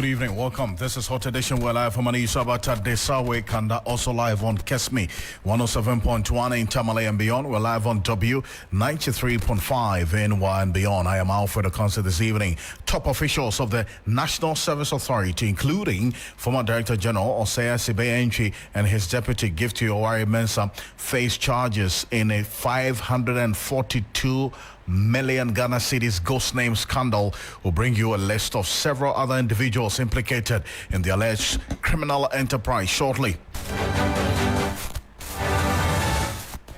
good evening. Welcome. This is Hot Edition. We're live from Anisabata Desawe Kanda, also live on Kesmi 107.1 in Tamale and beyond. We're live on W 93.5 in Y and beyond. I am Alfred Ocansey this evening. Top officials of the National Service Authority, including former Director-General Osei Assibey Antwi and his Deputy Gifty Oware-Mensah, face charges in a 542 million Ghana cedis ghost name scandal. Will bring you a list of several other individuals implicated in the alleged criminal enterprise shortly.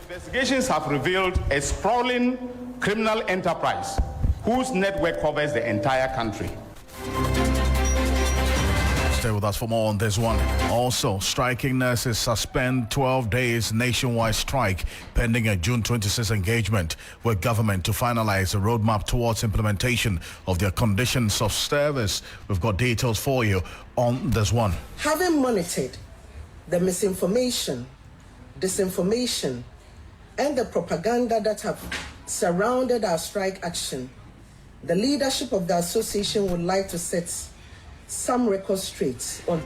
Investigations have revealed a sprawling criminal enterprise whose network covers the entire country. Stay with us for more on this one. Also, striking nurses suspend 12 days nationwide strike pending a June 26 engagement with government to finalize a roadmap towards implementation of their conditions of service. We've got details for you on this one. Having monitored the misinformation, disinformation, and the propaganda that have surrounded our strike action, the leadership of the association would like to set some record straight on.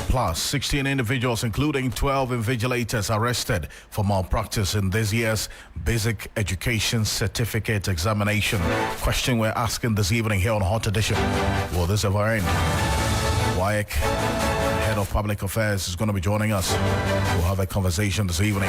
Plus, 16 individuals, including 12 invigilators, arrested for malpractice in this year's Basic Education Certificate Examination. Question we're asking this evening here on Hot Edition: will this ever end? Wyack, Head of Public Affairs, is going to be joining us. We'll have a conversation this evening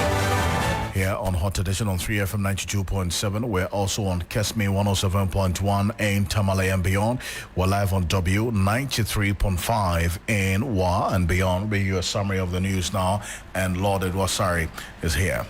here on Hot Edition on 3FM 92.7. We're also on Kesmi 107.1 in Tamale and beyond. We're live on W 93.5 in Wa and beyond. Bring you a summary of the news now, and Lord Edwasari is here.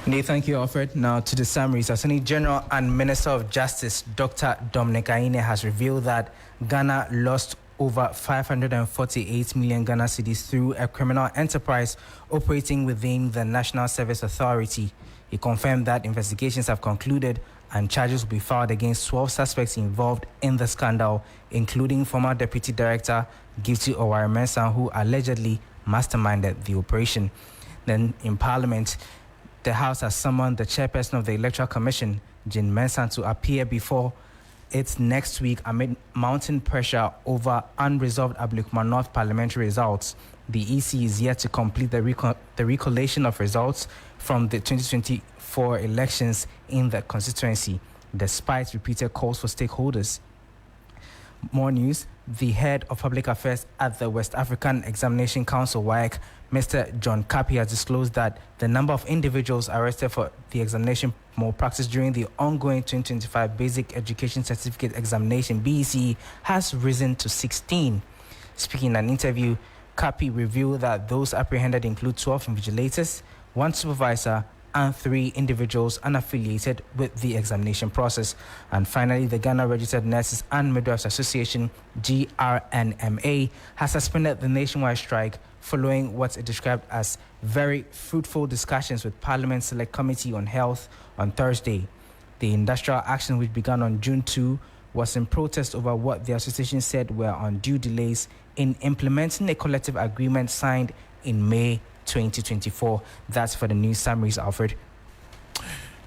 Thank you, Alfred. Now to the summaries. Attorney General and Minister of Justice Dr. Dominic Aine has revealed that Ghana lost over 548 million Ghana cedis through a criminal enterprise operating within the National Service Authority. He confirmed that investigations have concluded and charges will be filed against 12 suspects involved in the scandal, including former Deputy Director Gifty Oware-Mensah, who allegedly masterminded the operation. Then in Parliament, the House has summoned the chairperson of the Electoral Commission, Jean Mensah, to appear before it next week amid mounting pressure over unresolved Ablekuma North parliamentary results. The EC is yet to complete the recollation of results from the 2024 elections in the constituency, despite repeated calls for stakeholders. More news. The head of public affairs at the West African Examination Council, WAEC, Mr. John Kapi, has disclosed that the number of individuals arrested for the examination malpractice during the ongoing 2025 Basic Education Certificate Examination, BECE, has risen to 16. Speaking in an interview, Kapi revealed that those apprehended include 12 invigilators, 1 supervisor, and 3 individuals unaffiliated with the examination process. And finally, the Ghana Registered Nurses and Midwives Association, GRNMA, has suspended the nationwide strike following what it described as very fruitful discussions with Parliament's Select Committee on Health on Thursday. The industrial action, which began on June 2, was in protest over what the association said were undue delays in implementing a collective agreement signed in May 2024. That's for the news summaries, Alfred.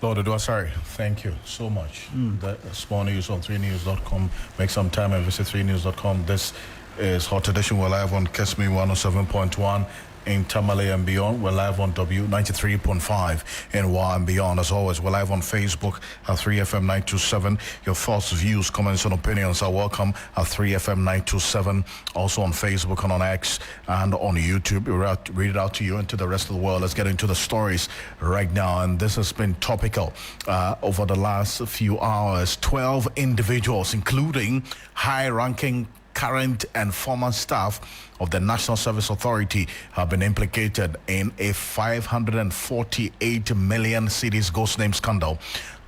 Lord Edwasari, thank you so much. The small news on 3news.com. Make some time and visit 3news.com. This is Hot Edition. We're live on Kesmi 107.1 in Tamale and beyond. We're live on W 93.5 in Y and beyond. As always, we're live on Facebook at 3FM 927. Your thoughts, views, comments, and opinions are welcome at 3FM 927. Also on Facebook and on X and on YouTube. We'll read it out to you and to the rest of the world. Let's get into the stories right now. And this has been topical over the last few hours. 12 individuals, including high-ranking current and former staff of the National Service Authority, have been implicated in a 548 million cedis ghost name scandal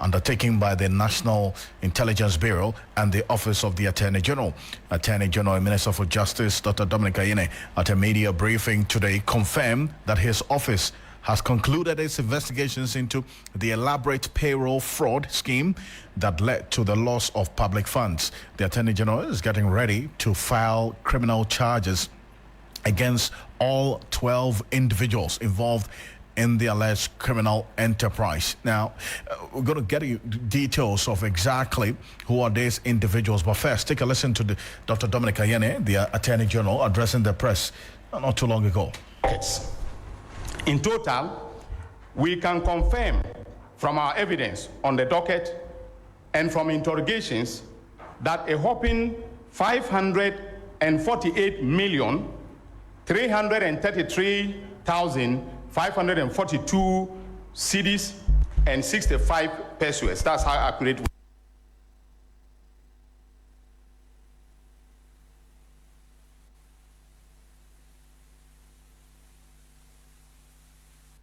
undertaken by the National Intelligence Bureau and the Office of the Attorney General. Attorney General and Minister for Justice, Dr. Dominic Aine, at a media briefing today, confirmed that his office has concluded its investigations into the elaborate payroll fraud scheme that led to the loss of public funds. The Attorney General is getting ready to file criminal charges against all 12 individuals involved in the alleged criminal enterprise. Now, we're going to get you details of exactly who are these individuals. But first, take a listen to Dr. Dominic Ayene, the Attorney General, addressing the press not too long ago. In total, we can confirm from our evidence on the docket and from interrogations that a whopping 548,333,542 cedis and 65 pesos. That's how accurate.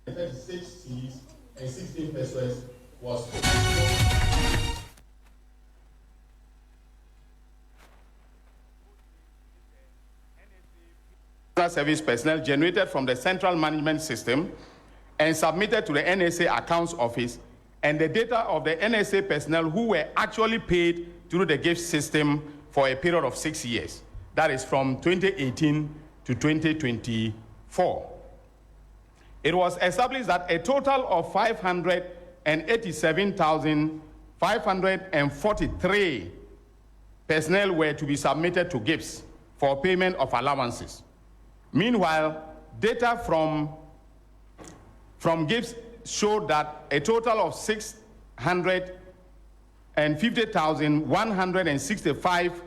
Cedis and 16 pesos was. Service personnel generated from the central management system and submitted to the NSA accounts office, and the data of the NSA personnel who were actually paid through the gift system for a period of 6 years. That is from 2018 to 2024. It was established that a total of 587,543 personnel were to be submitted to gifts for payment of allowances. Meanwhile, data from gifts showed that a total of 650,165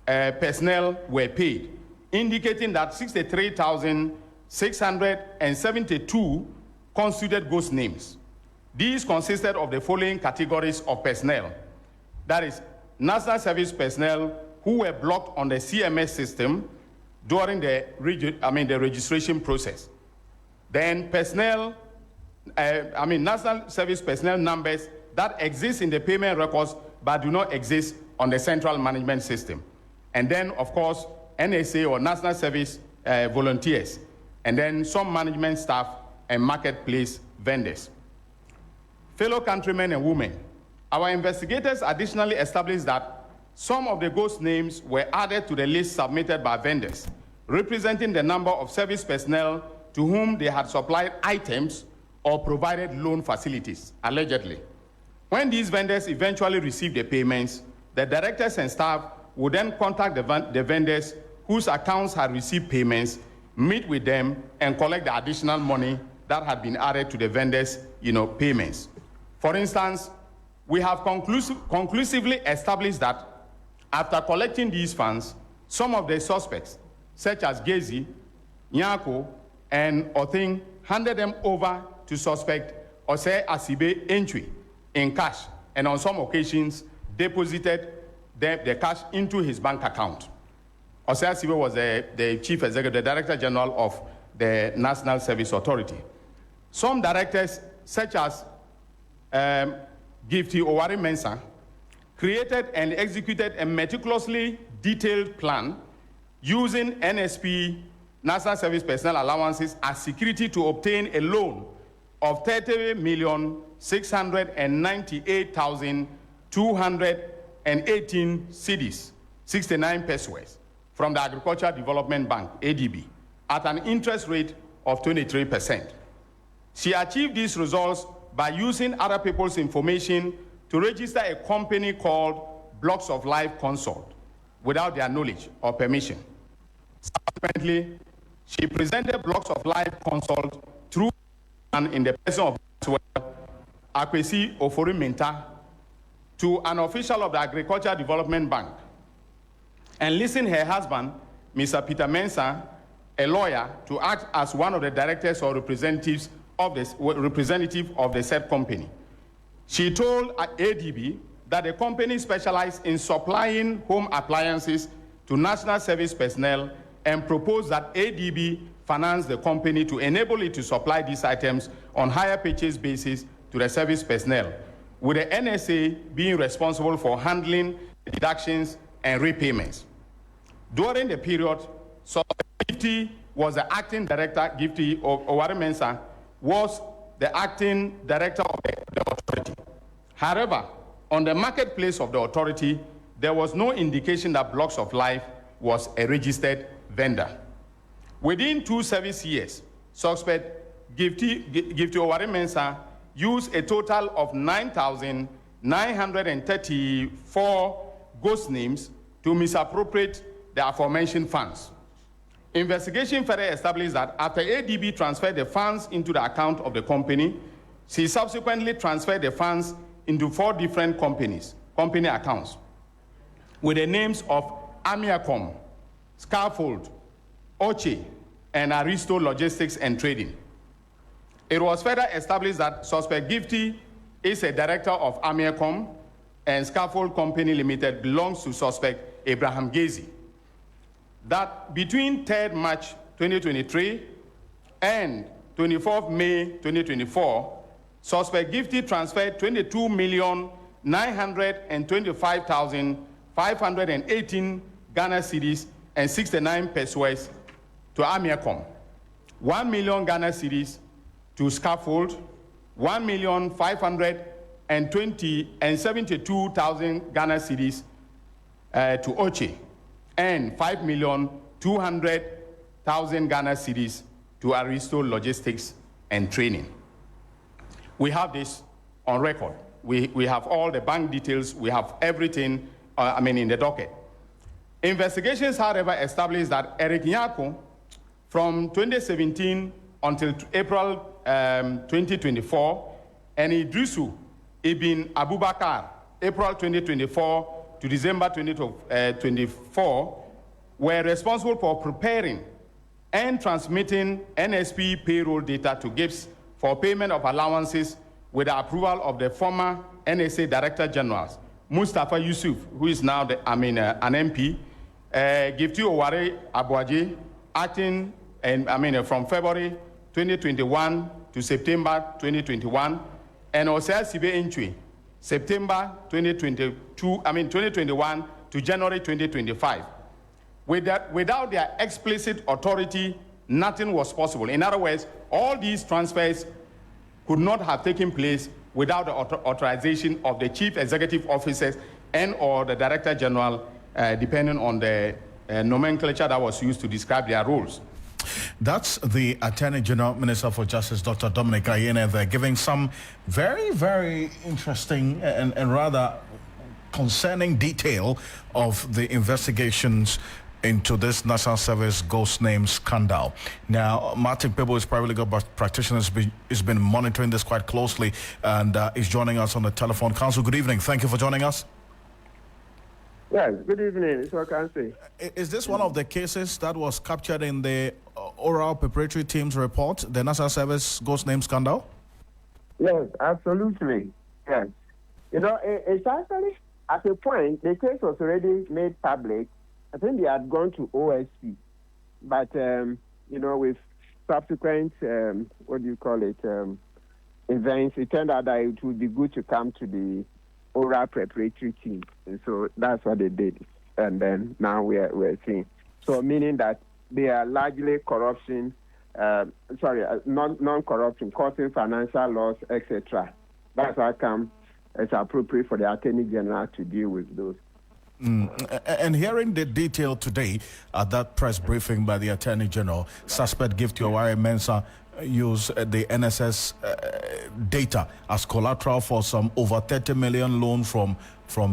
personnel were paid, indicating that 63,672 constituted ghost names. These consisted of the following categories of personnel. That is, national service personnel who were blocked on the CMS system during the registration process. Then personnel, national service personnel numbers that exist in the payment records but do not exist on the central management system. And then, of course, NSA or national service volunteers, and then some management staff and marketplace vendors. Fellow countrymen and women, our investigators additionally established that some of the ghost names were added to the list submitted by vendors, representing the number of service personnel to whom they had supplied items or provided loan facilities, allegedly. When these vendors eventually received the payments, the directors and staff would then contact the vendors whose accounts had received payments, meet with them, and collect the additional money that had been added to the vendors' payments. For instance, we have conclusively established that after collecting these funds, some of the suspects, such as Gezi, Nyako, and Othing, handed them over to suspect Osei Assibey Antwi in cash, and on some occasions deposited the cash into his bank account. Osei Assibey was the Chief Executive, the Director-General of the National Service Authority. Some directors, such as Gifty Oware-Mensah, created and executed a meticulously detailed plan using NSP, National Service Personnel Allowances, as security to obtain a loan of 30,698,218 cedis, 69 pesos, from the Agricultural Development Bank, ADB, at an interest rate of 23%. She achieved these results by using other people's information to register a company called Blocks of Life Consult without their knowledge or permission. Subsequently, she presented Blocks of Life Consult through and in the person of Akwesi Ofori-Mintah to an official of the Agricultural Development Bank, and listing her husband, Mr. Peter Mensah, a lawyer, to act as one of the directors or representative of the said company. She told ADB that the company specialized in supplying home appliances to national service personnel and proposed that ADB finance the company to enable it to supply these items on higher purchase basis to the service personnel, with the NSA being responsible for handling deductions and repayments. During the period, Gifty was the acting director, Gifty Oware-Mensah was the acting director of the authority. However, on the marketplace of the authority, there was no indication that Blocks of Life was a registered vendor. Within 2 service years, suspect Gifty Oware-Mensah used a total of 9,934 ghost names to misappropriate the aforementioned funds. Investigation further established that after ADB transferred the funds into the account of the company, she subsequently transferred the funds into 4 different company accounts with the names of Amiacom, Scaffold, Oche, and Aristo Logistics and Trading. It was further established that suspect Gifty is a director of Amiacom, and Scaffold Company Limited belongs to suspect Abraham Gazy. That between 3rd March 2023 and 24th May 2024, suspect Gifty transferred 22,925,518 Ghana cedis and 69 pesos to Amiacom, 1 million Ghana cedis to Scaffold, 1,572,000 Ghana cedis to Oche, and 5,200,000 Ghana cedis to Aristo Logistics and Training. We have this on record. We have all the bank details. We have everything, in the docket. Investigations, however, established that Eric Nyako, from 2017 until April 2024, and Idrisu Ibn Abubakar, April 2024 to December 2024, were responsible for preparing and transmitting NSP payroll data to GIPS for payment of allowances with the approval of the former NSA Director-General, Mustafa Yusuf, who is now an MP, Gifty Oware-Mensah, acting from February 2021 to September 2021, and Osei Assibey Antwi, September 2021 to January 2025. Without their explicit authority, nothing was possible. In other words, all these transfers could not have taken place without the authorization of the chief executive officers and or the director general, depending on the nomenclature that was used to describe their roles. That's the Attorney General Minister for Justice, Dr. Dominic Ayine. They're giving some very, very interesting and rather concerning detail of the investigations into this National Service ghost name scandal. Now, Martin Pebo is private legal practitioner, has been monitoring this quite closely and is joining us on the telephone. Counsel, good evening. Thank you for joining us. Yes, good evening. It's Ocansey. Is this one of the cases that was captured in the oral preparatory team's report, the National Service ghost name scandal? Yes, absolutely. Yes. It's actually, at a point, the case was already made public. I think they had gone to OSP. But, with subsequent, events, it turned out that it would be good to come to the oral preparatory team. And so that's what they did. And then now we're seeing. So meaning that they are largely corruption, non-corruption, causing financial loss, etc. That's how come it's appropriate for the Attorney General to deal with those. And hearing the detail today at that press briefing by the Attorney General, suspect Gifty Oware-Mensah used the NSS data as collateral for some over 30 million loan from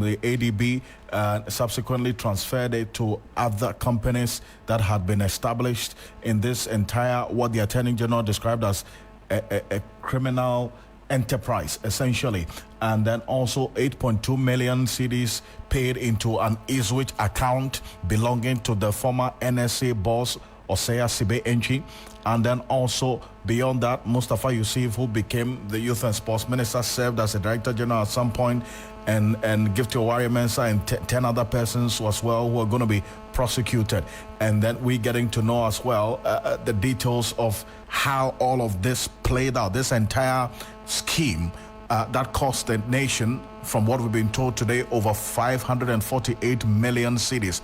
the ADB and subsequently transferred it to other companies that had been established in this entire, what the Attorney General described as a criminal enterprise, essentially. And then also 8.2 million cedis paid into an Iswich account belonging to the former NSA boss, Osei Assibey Antwi. And then also beyond that, Mustafa Yusuf, who became the Youth and Sports Minister, served as a Director General at some point, and Gifty Oware-Mensah and 10 other persons as well who are going to be prosecuted. And then we getting to know as well the details of how all of this played out, this entire scheme that cost the nation, from what we've been told today, over 548 million cedis.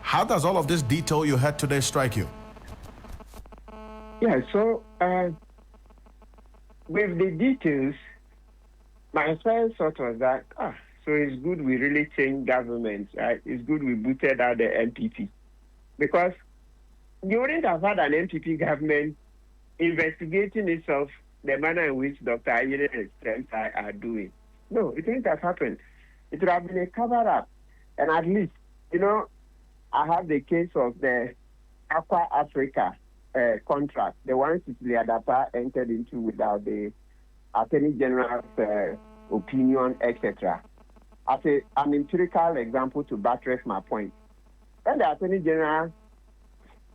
How does all of this detail you had today strike you? Yeah, so with the details, my first thought was that, so it's good we really changed government, right? It's good we booted out the MPP. Because you wouldn't have had an MPP government investigating itself the manner in which Dr. Ayine and his friends are doing. No, it wouldn't have happened. It would have been a cover-up. And at least, I have the case of the Aqua Africa contract, the one Cecilia Adapa entered into without the Attorney General's opinion, etc. As an empirical example to buttress my point, when the Attorney General's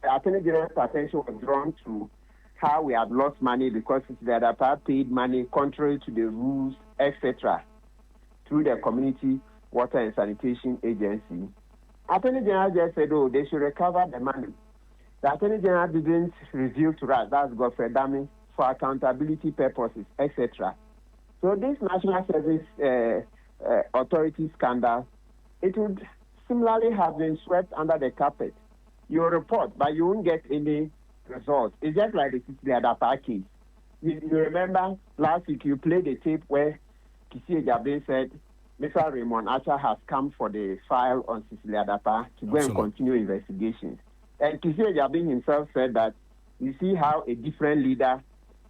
attention was drawn to how we have lost money because Cecilia Adapa paid money contrary to the rules, etc., through the Community Water and Sanitation Agency, Attorney General just said, oh, they should recover the money. The Attorney General didn't reveal to us, that's Godfrey Dami, for accountability purposes, etc. So this National Service Authority scandal, it would similarly have been swept under the carpet. You report, but you won't get any results. It's just like the Cecilia Adapa case. You remember last week you played the tape where Kisi Ejabin said, Mr. Raymond Archer has come for the file on Cecilia Adapa to go and continue investigations. And Kisi Ejabin himself said that you see how a different leader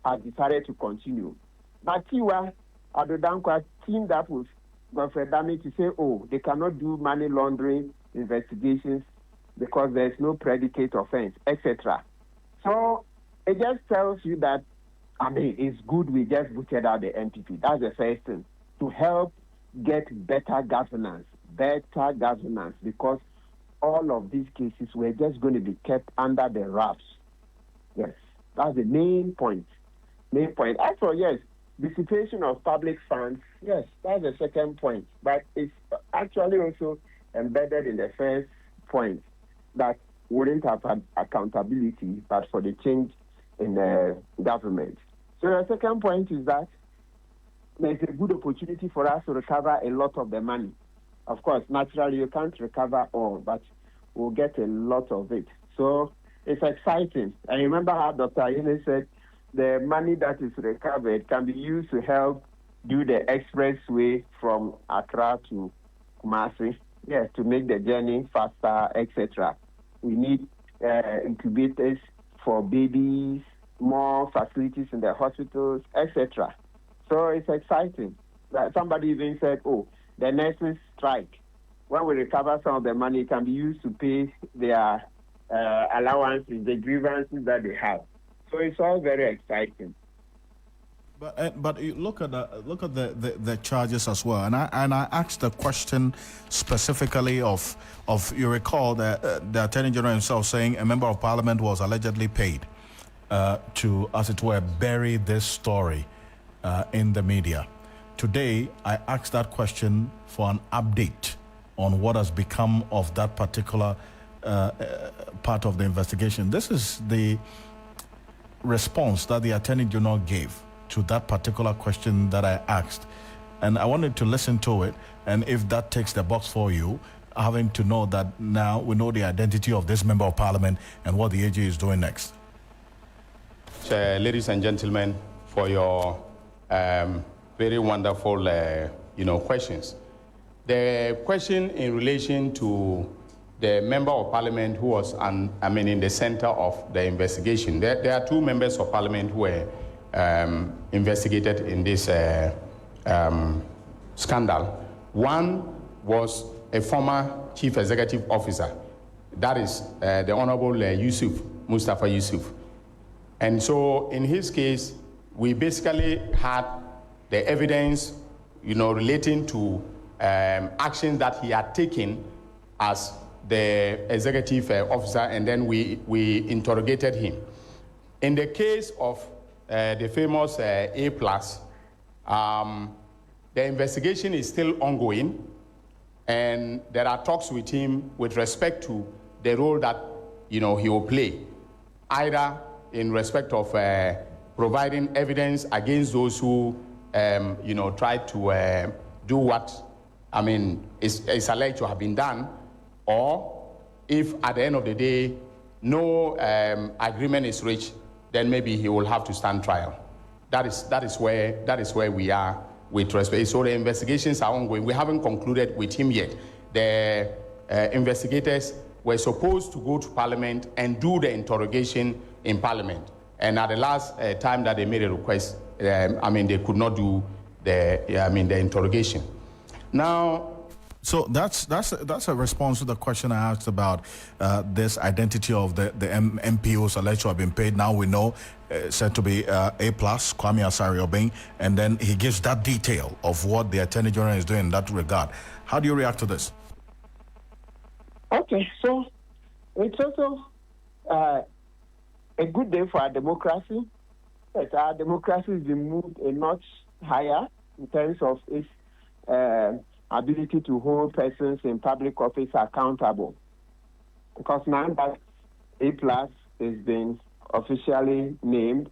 has decided to continue. But Tiwa Adodankwa teamed up with Godfrey Dami to say, oh, they cannot do money laundering investigations because there's no predicate offense, etc. So it just tells you that, it's good we just booted out the NPP. That's the first thing, to help get better governance, because all of these cases were just going to be kept under the wraps. Yes, that's the main point. As for, dissipation of public funds, yes, that's the second point. But it's actually also embedded in the first point, that wouldn't have had accountability, but for the change in the government. So the second point is that there's a good opportunity for us to recover a lot of the money. Of course, naturally, you can't recover all, but we'll get a lot of it. So it's exciting. I remember how Dr. Ayine said the money that is recovered can be used to help do the expressway from Accra to Kumasi, to make the journey faster, etc. We need incubators for babies, more facilities in the hospitals, etc. So it's exciting. Somebody even said, oh, the nurses strike. When we recover some of the money, it can be used to pay their allowances, the grievances that they have. So it's all very exciting. But you look at the charges as well, and I asked the question specifically of you recall the Attorney General himself saying a member of Parliament was allegedly paid to, as it were, bury this story in the media. Today, I asked that question for an update on what has become of that particular part of the investigation. This is the response that the Attorney General gave to that particular question that I asked. And I wanted to listen to it, and if that takes the box for you, having to know that now we know the identity of this member of Parliament and what the AG is doing next. Ladies and gentlemen, for your very wonderful questions. The question in relation to the member of Parliament who was in the center of the investigation. There are two members of Parliament who were investigated in this scandal. One was a former chief executive officer, that is the Honorable Mustafa Yusuf. And so in his case, we basically had the evidence, relating to actions that he had taken as the executive officer, and then we interrogated him. In the case of the famous A+, the investigation is still ongoing, and there are talks with him with respect to the role that he will play, either in respect of providing evidence against those who try to do what is alleged to have been done, or if at the end of the day no agreement is reached, then maybe he will have to stand trial. That is where we are with respect. So the investigations are ongoing. We haven't concluded with him yet. The investigators were supposed to go to Parliament and do the interrogation in Parliament. And at the last time that they made a request, they could not do the interrogation. Now, so that's a response to the question I asked about this identity of the MPOs alleged to have been paid. Now we know said to be A+, Kwame Asari-Obeng, and then he gives that detail of what the Attorney General is doing in that regard. How do you react to this? Okay, so it's also a good day for our democracy. That our democracy has been moved a notch higher in terms of its ability to hold persons in public office accountable. Because now that A+ is being officially named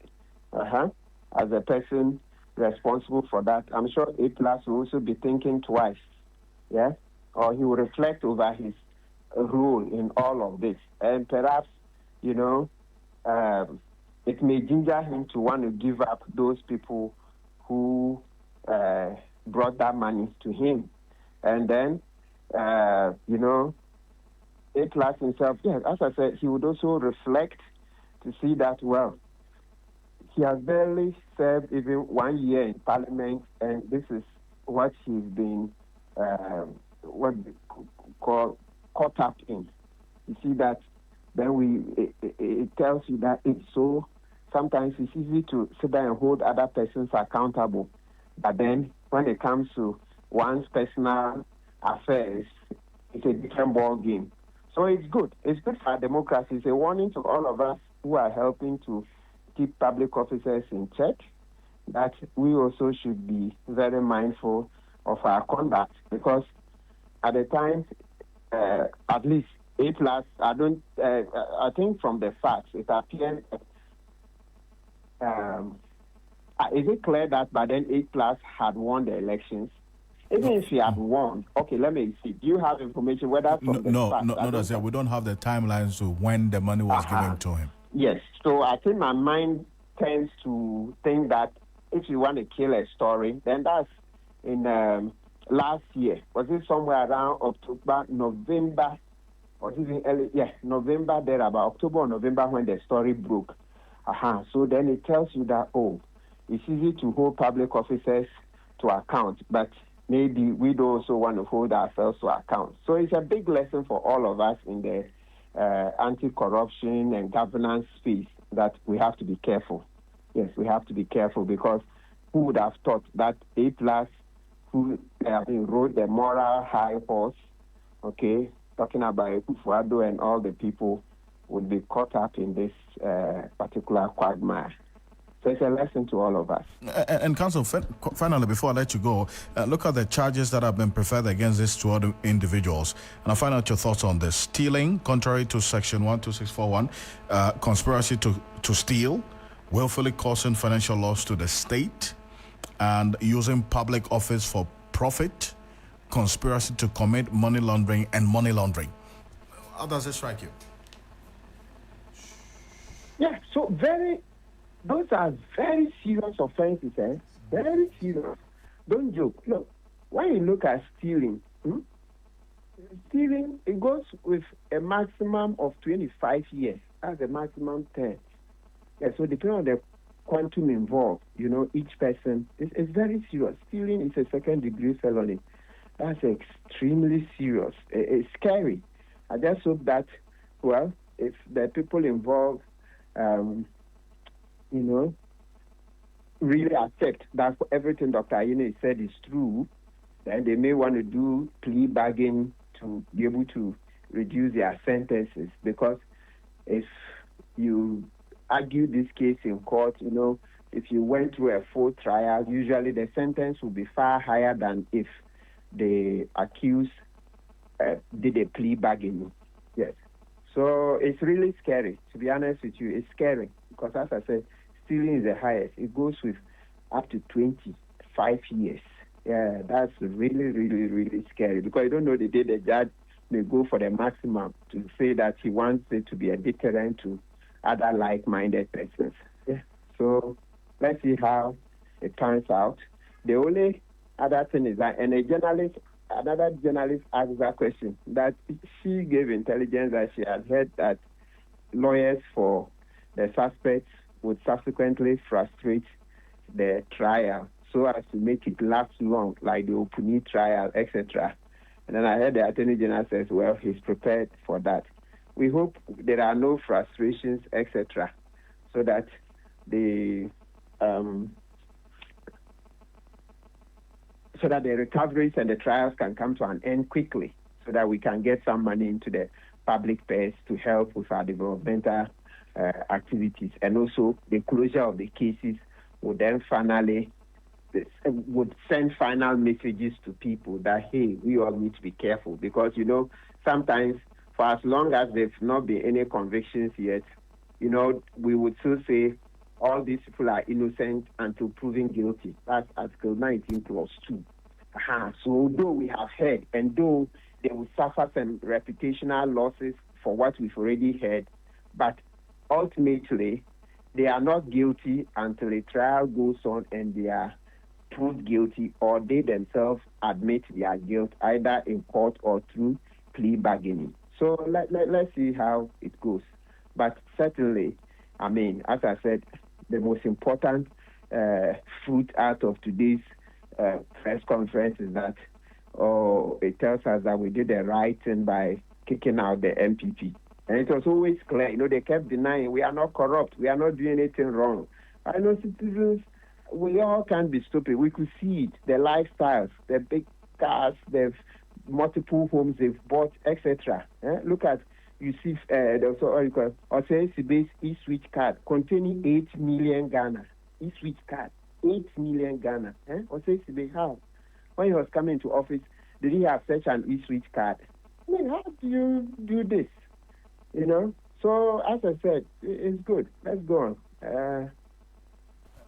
as a person responsible for that, I'm sure A+ will also be thinking twice, or he will reflect over his role in all of this. And perhaps, it may ginger him to want to give up those people who brought that money to him. And then, A+ himself, as I said, he would also reflect to see that, well, he has barely served even 1 year in Parliament, and this is what he's been what we call caught up in. You see that then it tells you that it's so, sometimes it's easy to sit there and hold other persons accountable, but then when it comes to one's personal affairs, it's a different ball game. So it's good. It's good for our democracy. It's a warning to all of us who are helping to keep public officers in check, that we also should be very mindful of our conduct, because at the time, at least A+, I think from the facts, it appears, is it clear that by then A+ had won the elections? Even if he had won, okay, let me see. Do you have information whether from the facts? No, that's it. We don't have the timelines to when the money was given to him. Yes, so I think my mind tends to think that if you want to kill a story, then that's in last year. Was it somewhere around October, November, or even early, November, there about October or November when the story broke. So then it tells you that, it's easy to hold public officers to account, but maybe we don't also want to hold ourselves to account. So it's a big lesson for all of us in the anti-corruption and governance space that we have to be careful. Yes, we have to be careful, because who would have thought that A+, who rode the moral high horse, talking about Kufuor and all the people, would be caught up in this particular quagmire. So it's a lesson to all of us. And Counsel, finally, before I let you go, look at the charges that have been preferred against these two other individuals. And I'll find out your thoughts on this. Stealing, contrary to Section 12641, conspiracy to steal, willfully causing financial loss to the state, and using public office for profit, conspiracy to commit money laundering, and money laundering. How does it strike you? Yeah, so those are very serious offenses, very serious. Don't joke. Look, when you look at stealing, it goes with a maximum of 25 years. That's a maximum term. Yeah, so depending on the quantum involved, each person, it's very serious. Stealing is a second-degree felony. That's extremely serious. It's scary. I just hope that, if the people involved, really accept that everything Dr. Ayine said is true, then they may want to do plea bargain to be able to reduce their sentences. Because if you argue this case in court, if you went through a full trial, usually the sentence will be far higher than if the accused did a plea bargain. Yes. So it's really scary. To be honest with you, it's scary. Because as I said, stealing is the highest. It goes with up to 25 years. Yeah, that's really, really, really scary. Because you don't know the day the judge may go for the maximum to say that he wants it to be a deterrent to other like-minded persons. Yeah. So let's see how it turns out. The only other thing is that, and another journalist asked that question, that she gave intelligence that she had heard that lawyers for the suspects would subsequently frustrate the trial so as to make it last long, like the Opuni trial, etc. And then I heard the Attorney General says, well, he's prepared for that. We hope there are no frustrations, etc., so that the recoveries and the trials can come to an end quickly, so that we can get some money into the public purse to help with our developmental activities. And also the closure of the cases would then finally would send final messages to people that, hey, we all need to be careful, because, you know, sometimes for as long as there's not been any convictions yet, you know, we would still say all these people are innocent until proven guilty. That's Article 19 Clause 2. So though we have heard, and though they will suffer some reputational losses for what we've already heard, but ultimately they are not guilty until a trial goes on and they are proved guilty, or they themselves admit their guilt either in court or through plea bargaining. So let's see how it goes. But certainly, I mean, as I said, the most important fruit out of today's press conference is that it tells us that we did the right thing by kicking out the MPP. And it was always clear, you know, they kept denying, we are not corrupt, we are not doing anything wrong. I know citizens, we all can't be stupid. We could see it, the lifestyles, the big cars, the multiple homes they've bought, etc. Look at, you see, Osei Assibey's e-switch card containing 8 million Ghana. E-switch card, 8 million Ghana. Osei Assibey, how? When he was coming to office, did he have such an e-switch card? I mean, how do you do this? You know? So, as I said, it's good. Let's go on.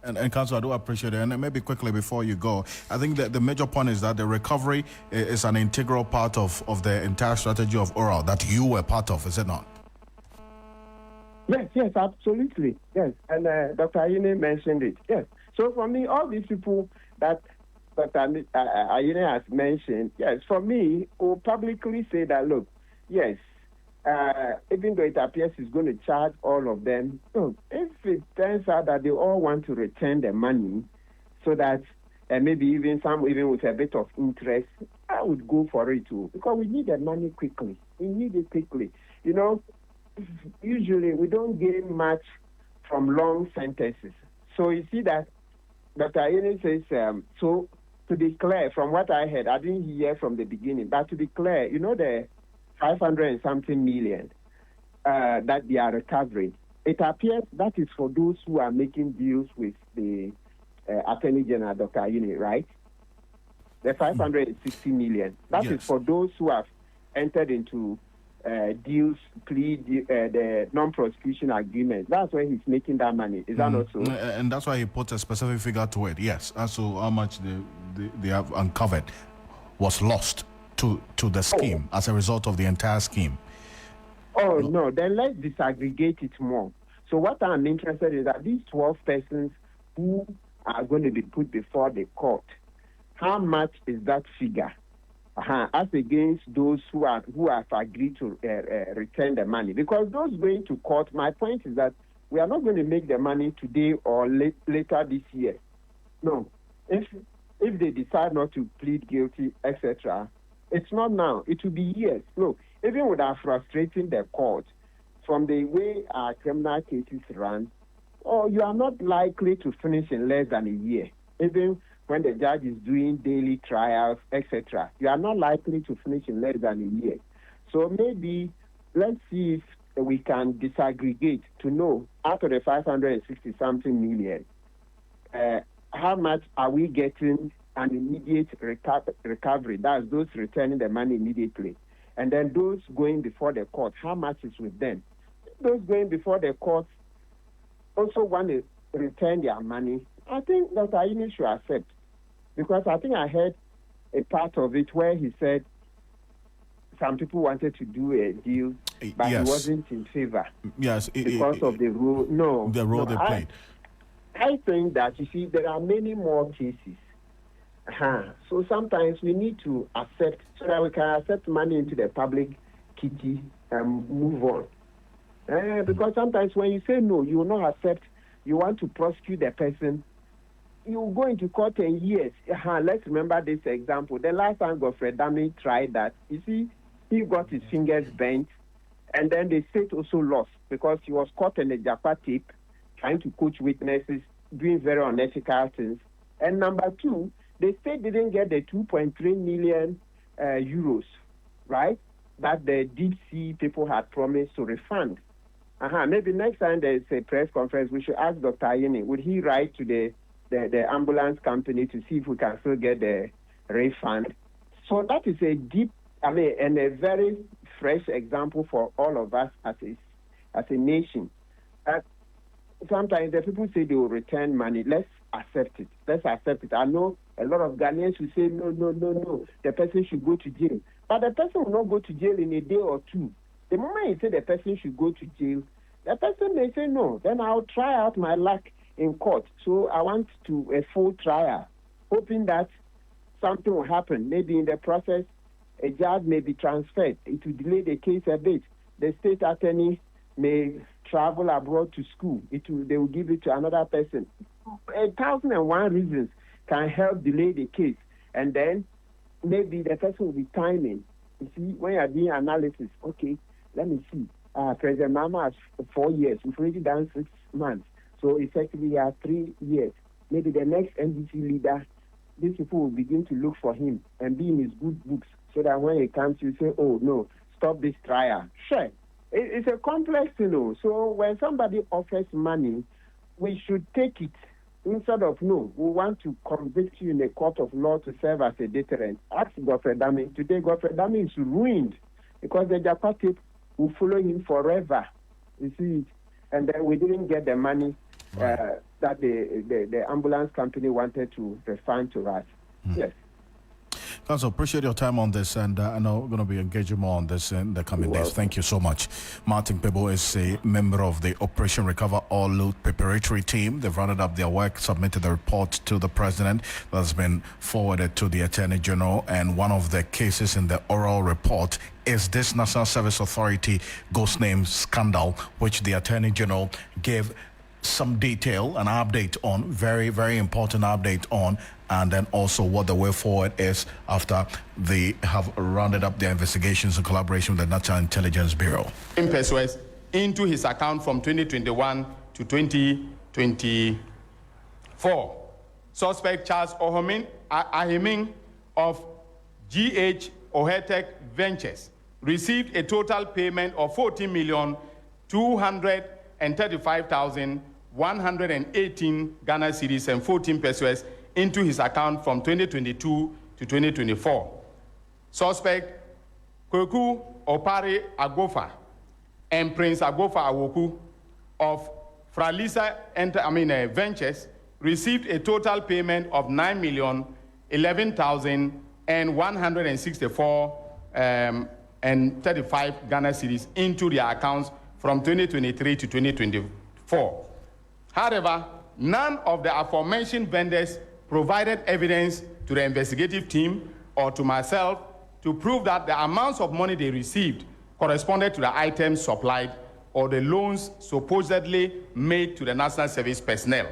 And Council, I do appreciate it. And maybe quickly before you go, I think that the major point is that the recovery is an integral part of the entire strategy of oral that you were part of, is it not? Yes, absolutely. Yes. And Dr. Ayine mentioned it. Yes. So for me, all these people that Dr. Ayine has mentioned, yes, for me, will publicly say that, look, yes, even though it appears he's going to charge all of them, if it turns out that they all want to return the money so that maybe even some, even with a bit of interest, I would go for it too, because we need the money quickly. We need it quickly. You know, usually we don't gain much from long sentences. So you see that Dr. Ayine says, so to be clear, from what I heard, I didn't hear from the beginning, but to be clear, you know, the 500 and something million that they are recovering, it appears that is for those who are making deals with the Attorney General, Dr. Ayine, right? The 560 million. That is for those who have entered into deals, the non-prosecution agreement. That's where he's making that money. Is that not so? And that's why he put a specific figure to it, yes. And so how much they have uncovered was lost to the scheme as a result of the entire scheme. No, then let's disaggregate it more. So what I'm interested in is that these 12 persons who are going to be put before the court, how much is that figure as against those who have agreed to return the money? Because those going to court, my point is that we are not going to make the money today or later this year. No. If they decide not to plead guilty, etc., it's not now. It will be years. No, even without frustrating the court, from the way our criminal cases run, you are not likely to finish in less than a year. Even when the judge is doing daily trials, etc., you are not likely to finish in less than a year. So maybe let's see if we can disaggregate to know out of the 560-something million, how much are we getting an immediate recovery, that's those returning the money immediately. And then those going before the court, how much is with them? Those going before the court also want to return their money. I think Dr. Ayine should accept, because I think I heard a part of it where he said some people wanted to do a deal, but he wasn't in favor. Yes. Because of the rule. No. The role they played. I think that, you see, there are many more cases. So sometimes we need to accept, so that we can accept money into the public kitty and move on. Because sometimes when you say no, you will not accept you want to prosecute the person, you go into court 10 years. Let's remember this example. The last time Godfrey Dami tried that, you see, he got his fingers bent, and then the state also lost because he was caught in a Japa tape trying to coach witnesses, doing very unethical things. And number two, the state didn't get the 2.3 million euros, right, that the deep sea people had promised to refund. Maybe next time there's a press conference, we should ask Dr. Ayeni, would he write to the ambulance company to see if we can still get the refund? So that is a deep, and a very fresh example for all of us as a nation. Sometimes the people say they will return money. Let's accept it. I know a lot of Ghanaians will say, no, the person should go to jail. But the person will not go to jail in a day or two. The moment you say the person should go to jail, the person may say no. Then I'll try out my luck in court. So I want a full trial, hoping that something will happen. Maybe in the process, a judge may be transferred. It will delay the case a bit. The state attorney may travel abroad to school. They will give it to another person. 1,001 reasons can help delay the case. And then maybe the person will be timing. You see, when you are doing analysis, okay, let me see. President Mama has 4 years. We've already done 6 months. So effectively, he has 3 years. Maybe the next NDC leader, these people will begin to look for him and be in his good books so that when he comes, you say, oh, no, stop this trial. Sure. It's a complex, So when somebody offers money, we should take it instead of, no, we want to convict you in a court of law to serve as a deterrent. Ask Godfrey Dami. Today, Godfrey Dami is ruined because the Japa tape will follow him forever. You see it? And then we didn't get the money that the ambulance company wanted to refund to us. Yes. Council, appreciate your time on this, and I know we're going to be engaging more on this in the coming days. Thank you so much. Martin Pebo is a member of the Operation Recover All Loot preparatory team. They've rounded up their work, submitted the report to the President that's been forwarded to the Attorney General, and one of the cases in the oral report is this National Service Authority ghost name scandal, which the Attorney General gave some detail, an update on, very, very important update on, and then also what the way forward is after they have rounded up their investigations in collaboration with the National Intelligence Bureau. Pesos into his account from 2021 to 2024. Suspect Charles Ahiming of GH Ohetech Ventures received a total payment of 14,235,118 Ghana cedis and 14 pesos into his account from 2022 to 2024. Suspect Kweku Opare Agofa and Prince Agofa Awoku of Fralisa Ventures received a total payment of 9,011,164 and 35 Ghana cedis into their accounts from 2023 to 2024. However, none of the aforementioned vendors provided evidence to the investigative team or to myself to prove that the amounts of money they received corresponded to the items supplied or the loans supposedly made to the National Service personnel.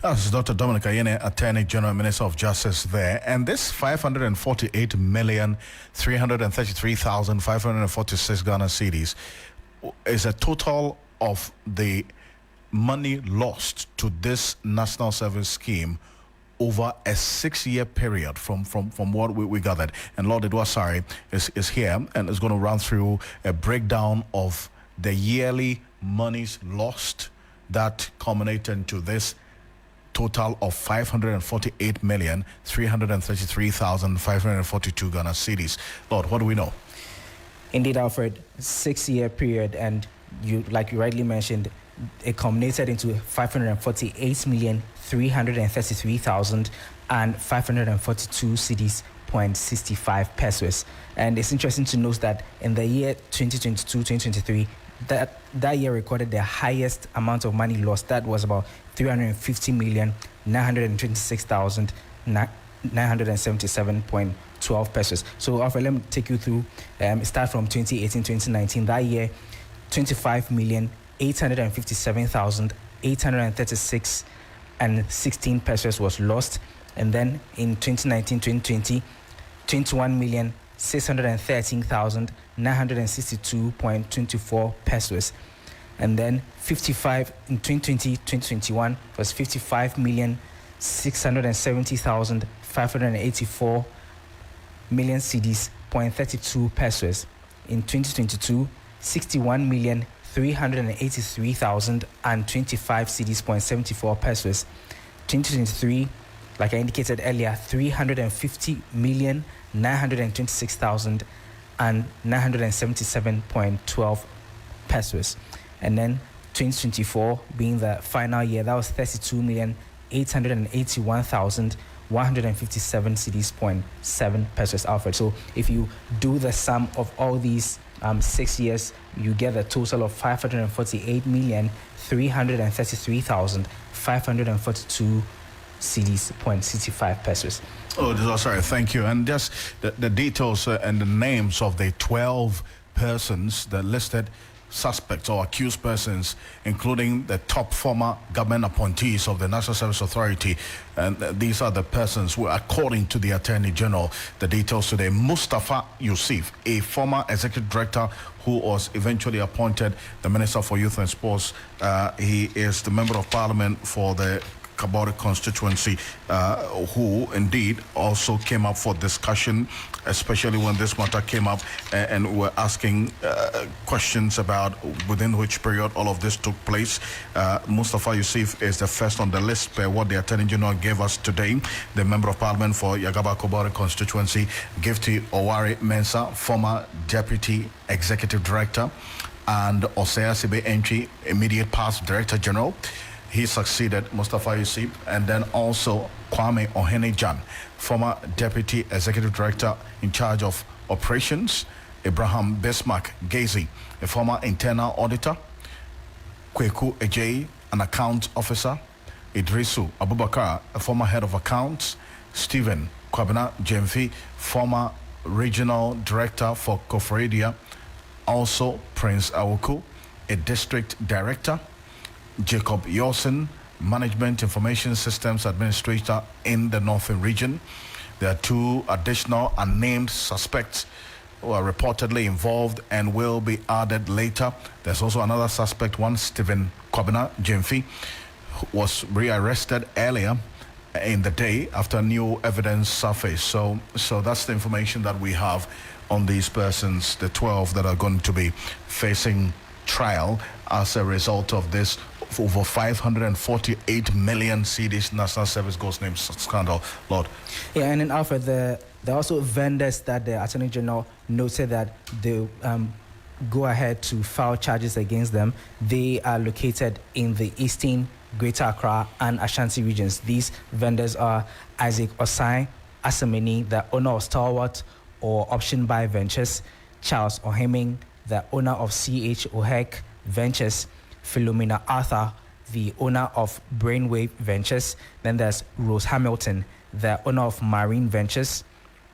That's Dr. Dominic Ayene, Attorney General, Minister of Justice there. And this 548,333,546 Ghana cedis is a total of the money lost to this National Service scheme over a 6-year period from what we gathered. And Lord Edwasari is here and is going to run through a breakdown of the yearly monies lost that culminated into this total of 548,333,542 Ghana cedis. Lord, what do we know? Indeed, Alfred, 6-year period, and you, like you rightly mentioned, it culminated into 548,333,542 cedis, 0.65 pesos. And it's interesting to note that in the year 2022-2023, that year recorded the highest amount of money lost. That was about 350,926,977.12 pesos. So, Alfred, let me take you through. Start from 2018-2019. That year, 25,857,000 836 and 16 pesos was lost. And then in 2019-2020, 21,613,962.24 pesos. And then 55 in 2020-2021 was 55,670,584 million cedis, 0.32 pesos. In 2022, 61,383,025 cedis, 0.74 pesos. 2023, like I indicated earlier, 350,926,977.12 pesos. And then 2024 being the final year, that was 32,881,157 cedis, 0.7 pesos, Alfred. So if you do the sum of all these 6 years, you get a total of 548,333,542 cedis, 0.65 pesos. Oh, sorry, thank you. And just the details and the names of the 12 persons that listed suspects or accused persons, including the top former government appointees of the National Service Authority. And these are the persons who, according to the Attorney General, the details today: Mustafa Yusuf, a former executive director who was eventually appointed the Minister for Youth and Sports. He is the Member of Parliament for the Kabore constituency, who indeed also came up for discussion, especially when this matter came up, and we're asking questions about within which period all of this took place. Mustafa Yusuf is the first on the list per what the Attorney General gave us today. The Member of Parliament for Yagaba Kabore constituency, Gifty Oware-Mensah, former Deputy Executive Director, and Osei Assibey Antwi, immediate past Director-General. He succeeded Mustafa Yusuf. And then also Kwame Ohenejan, former Deputy Executive Director in charge of operations. Abraham Bismarck Gazy, a former internal auditor. Kweku Ejei, an account officer. Idrisu Abubakar, a former head of accounts. Stephen Kwabena Jemfi, former regional director for Kofredia. Also Prince Awoku, a district director. Jacob Yorson, Management Information Systems Administrator in the Northern Region. There are 2 additional unnamed suspects who are reportedly involved and will be added later. There's also another suspect, one Stephen Kwabena Jemfi, who was rearrested earlier in the day after new evidence surfaced. So that's the information that we have on these persons, the 12 that are going to be facing trial as a result of this over 548 million cedis National Service Ghost Name scandal, Lord. Yeah, and then Alfred, there are also vendors that the Attorney General noted that they go ahead to file charges against them. They are located in the Eastern, Greater Accra and Ashanti regions. These vendors are Isaac Osei Assibey, the owner of Stalwart or Option Buy Ventures, Charles Oheming, the owner of CH Ohek Ventures, Philomena Arthur, the owner of Brainwave Ventures. Then there's Rose Hamilton, the owner of Marine Ventures.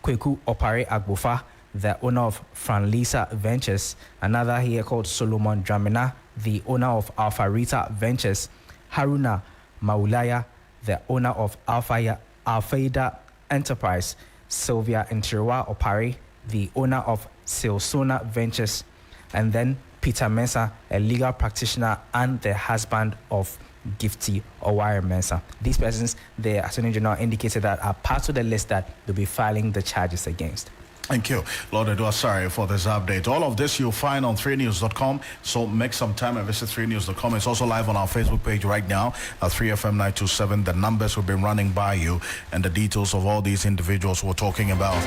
Kweku Opare Agbofa, the owner of Franlisa Ventures. Another here called Solomon Dramina, the owner of Alpha Rita Ventures. Haruna Maulaya, the owner of Alphaida Enterprise. Sylvia Ntirwa Opare, the owner of Silsona Ventures. And then Peter Mensah, a legal practitioner and the husband of Gifty Oware-Mensah. These persons, the Attorney General indicated that are part of the list that they'll be filing the charges against. Thank you, Lord Edward. Sorry for this update. All of this you'll find on 3news.com, so make some time and visit 3news.com. It's also live on our Facebook page right now at 3FM927. The numbers will be running by you and the details of all these individuals we're talking about.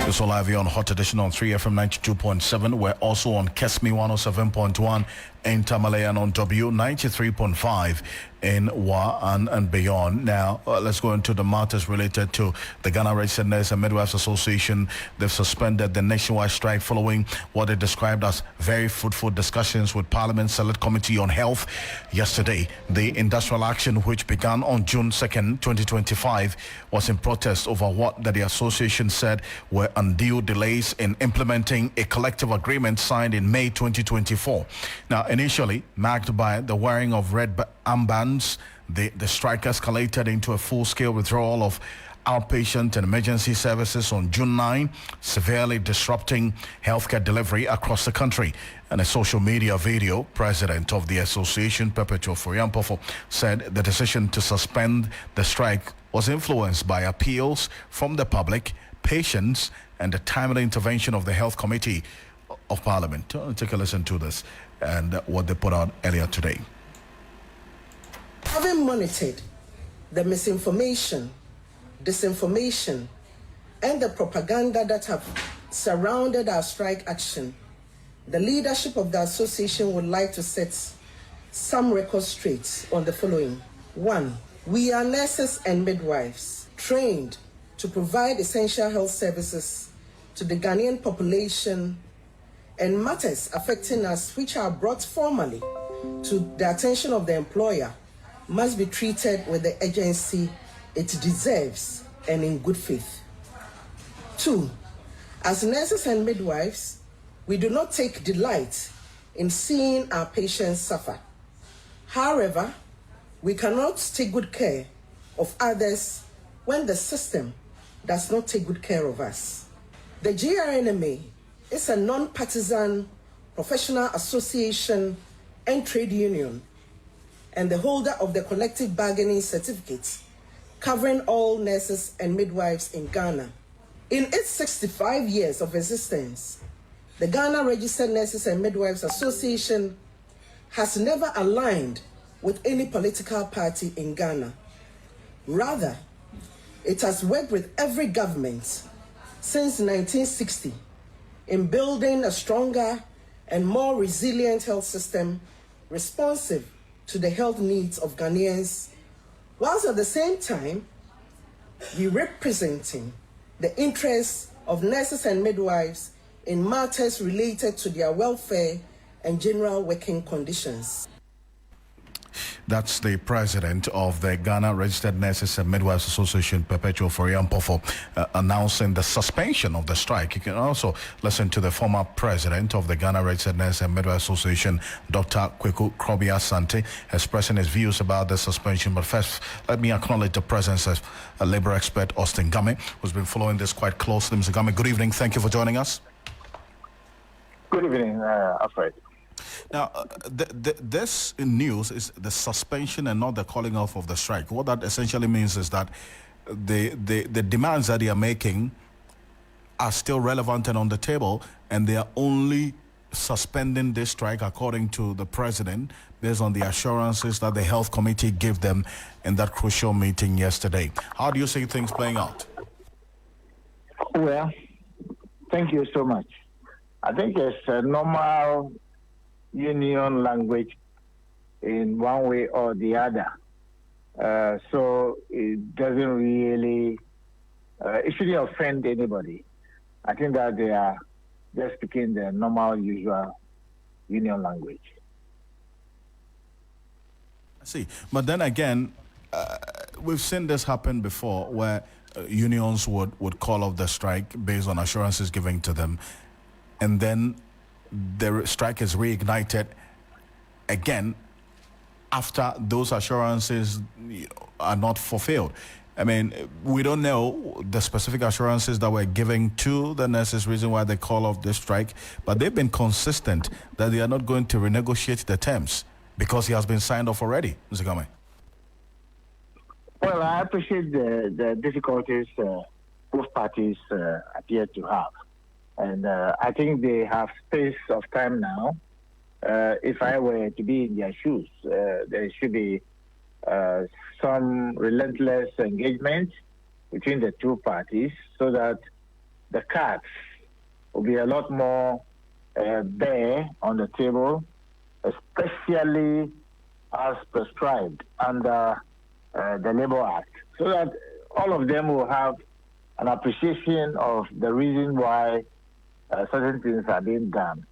It's all live here on Hot Edition on 3FM 92.7. We're also on Kesmi 107.1 in Tamale and on W 93.5 in Wa and beyond. Now, let's go into the matters related to the Ghana Registered Nurses and Midwives Association. They've suspended the nationwide strike following what they described as very fruitful discussions with Parliament's Select Committee on Health yesterday. The industrial action, which began on June 2nd, 2025, was in protest over what the association said were undue delays in implementing a collective agreement signed in May 2024. Now, Initially marked by the wearing of red armbands, the strike escalated into a full-scale withdrawal of outpatient and emergency services on June 9, severely disrupting healthcare delivery across the country. In a social media video, President of the Association, Perpetual Foriampofo, said the decision to suspend the strike was influenced by appeals from the public, patients, and the timely intervention of the Health Committee of Parliament. Take a listen to this and what they put out earlier today. Having monitored the misinformation, disinformation, and the propaganda that have surrounded our strike action, the leadership of the association would like to set some records straight on the following. 1. We are nurses and midwives trained to provide essential health services to the Ghanaian population, and matters affecting us which are brought formally to the attention of the employer must be treated with the urgency it deserves and in good faith. 2. As nurses and midwives, we do not take delight in seeing our patients suffer. However, we cannot take good care of others when the system does not take good care of us. The GRNMA is a non-partisan professional association and trade union, and the holder of the collective bargaining certificate covering all nurses and midwives in Ghana. In its 65 years of existence, the Ghana Registered Nurses and Midwives Association has never aligned with any political party in Ghana. Rather, it has worked with every government since 1960 in building a stronger and more resilient health system responsive to the health needs of Ghanaians, whilst at the same time be representing the interests of nurses and midwives in matters related to their welfare and general working conditions. That's the president of the Ghana Registered Nurses and Midwives Association, Perpetual Foriampofo, announcing the suspension of the strike. You can also listen to the former president of the Ghana Registered Nurses and Midwives Association, Dr. Kweku Krobi-Asante, expressing his views about the suspension. But first, let me acknowledge the presence of a labor expert, Austin Game, who's been following this quite closely. Mr. Game, good evening. Thank you for joining us. Good evening, Alfred. Now, this news is the suspension and not the calling off of the strike. What that essentially means is that the demands that they are making are still relevant and on the table, and they are only suspending this strike, according to the president, based on the assurances that the Health Committee gave them in that crucial meeting yesterday. How do you see things playing out? Well, thank you so much. I think it's a normal union language in one way or the other. So it doesn't really, it shouldn't offend anybody. I think that they are just speaking the normal, usual union language. I see. But then again, we've seen this happen before where unions would call off the strike based on assurances given to them, and then the strike is reignited again after those assurances are not fulfilled. I mean, we don't know the specific assurances that were given to the nurses, reason why they call off this strike, but they've been consistent that they are not going to renegotiate the terms because he has been signed off already. Mr. Game. Well, I appreciate the difficulties both parties appear to have. And I think they have space of time now. If I were to be in their shoes, there should be some relentless engagement between the two parties so that the cards will be a lot more bare on the table, especially as prescribed under the Labour Act, so that all of them will have an appreciation of the reason why certain things are being done,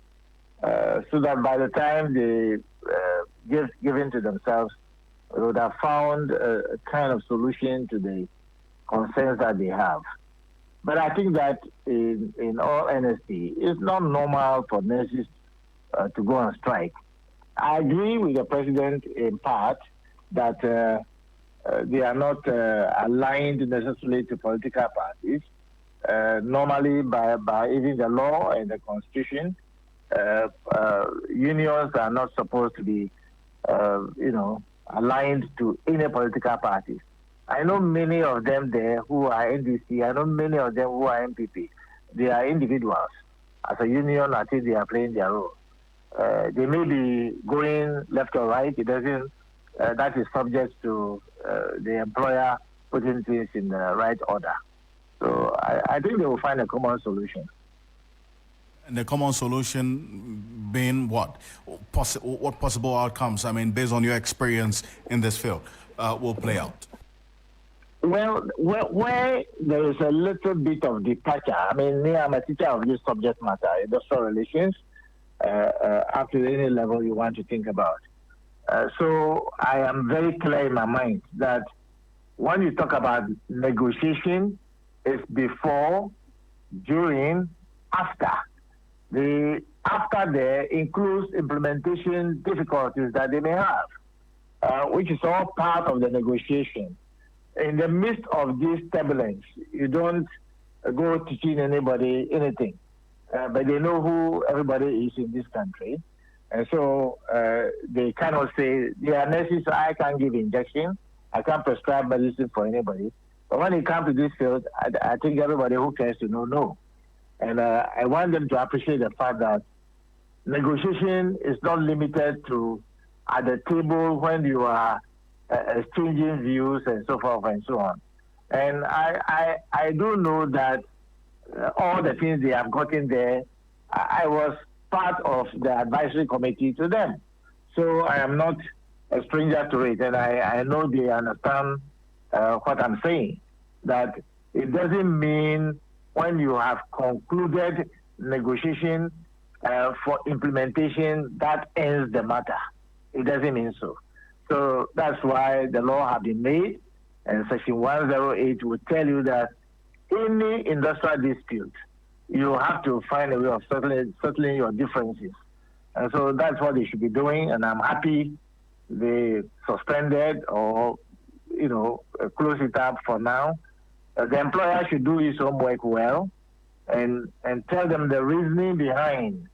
so that by the time they give in to themselves, they would have found a kind of solution to the concerns that they have. But I think that in all honesty, it's not normal for nurses to go on strike I agree with the president in part that they are not aligned necessarily to political parties. Normally, by even the law and the constitution, unions are not supposed to be, aligned to any political parties. I know many of them there who are NDC. I know many of them who are MPP. They are individuals. As a union, I think they are playing their role. They may be going left or right. It doesn't. That is subject to the employer putting things in the right order. So I think they will find a common solution. And the common solution being what? What possible outcomes, I mean, based on your experience in this field, will play out? Well, where there is a little bit of departure, I mean, me, I'm a teacher of this subject matter, industrial relations, up to any level you want to think about. So I am very clear in my mind that when you talk about negotiation, it's before, during, after. The after there includes implementation difficulties that they may have, which is all part of the negotiation. In the midst of this turbulence, you don't go teaching anybody anything, but they know who everybody is in this country. And so they cannot say, there are nurses, I can't give injection, I can't prescribe medicine for anybody. But when it comes to this field, I think everybody who cares to know, no. And I want them to appreciate the fact that negotiation is not limited to at the table when you are exchanging views and so forth and so on. And I do know that all the things they have gotten there, I was part of the advisory committee to them. So I am not a stranger to it, and I know they understand what I'm saying, that it doesn't mean when you have concluded negotiation for implementation, that ends the matter. It doesn't mean so. So that's why the law has been made, and Section 108 will tell you that any industrial dispute, you have to find a way of settling your differences. And so that's what they should be doing, and I'm happy they suspended or, close it up for now. The employer should do his homework well and tell them the reasoning behind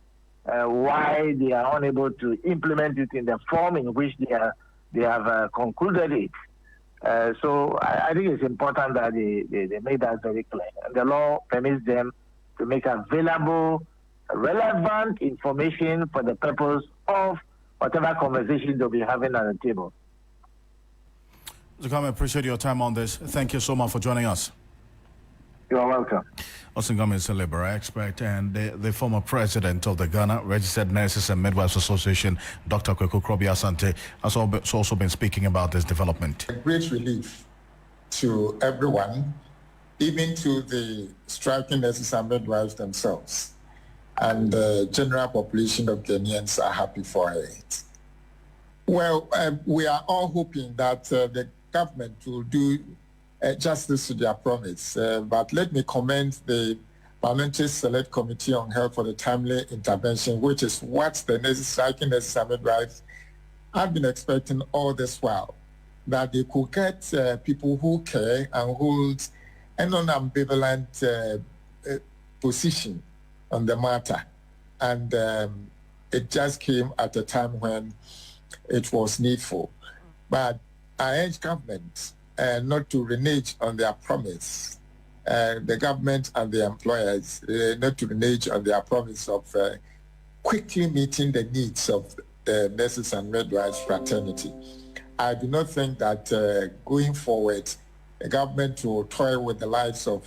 why they are unable to implement it in the form in which they have concluded it. So I think it's important that they make that very clear. And the law permits them to make available relevant information for the purpose of whatever conversation they'll be having at the table. Mr. Gami, I appreciate your time on this. Thank you so much for joining us. You're welcome. Osei Gami is a labor expert and the former president of the Ghana Registered Nurses and Midwives Association, Dr. Kweku Asante, has also been speaking about this development. A great relief to everyone, even to the striking nurses and midwives themselves. And the general population of Ghanaians are happy for it. Well, we are all hoping that the government will do justice to their promise. But let me commend the Parliamentary Select Committee on Health for the timely intervention, which is what the striking nurses and midwives have been expecting all this while, that they could get people who care and hold an ambivalent position on the matter. And it just came at a time when it was needful. But I urge government not to renege on their promise, the government and the employers not to renege on their promise of quickly meeting the needs of the nurses and midwives fraternity. I do not think that going forward, the government will toy with the lives of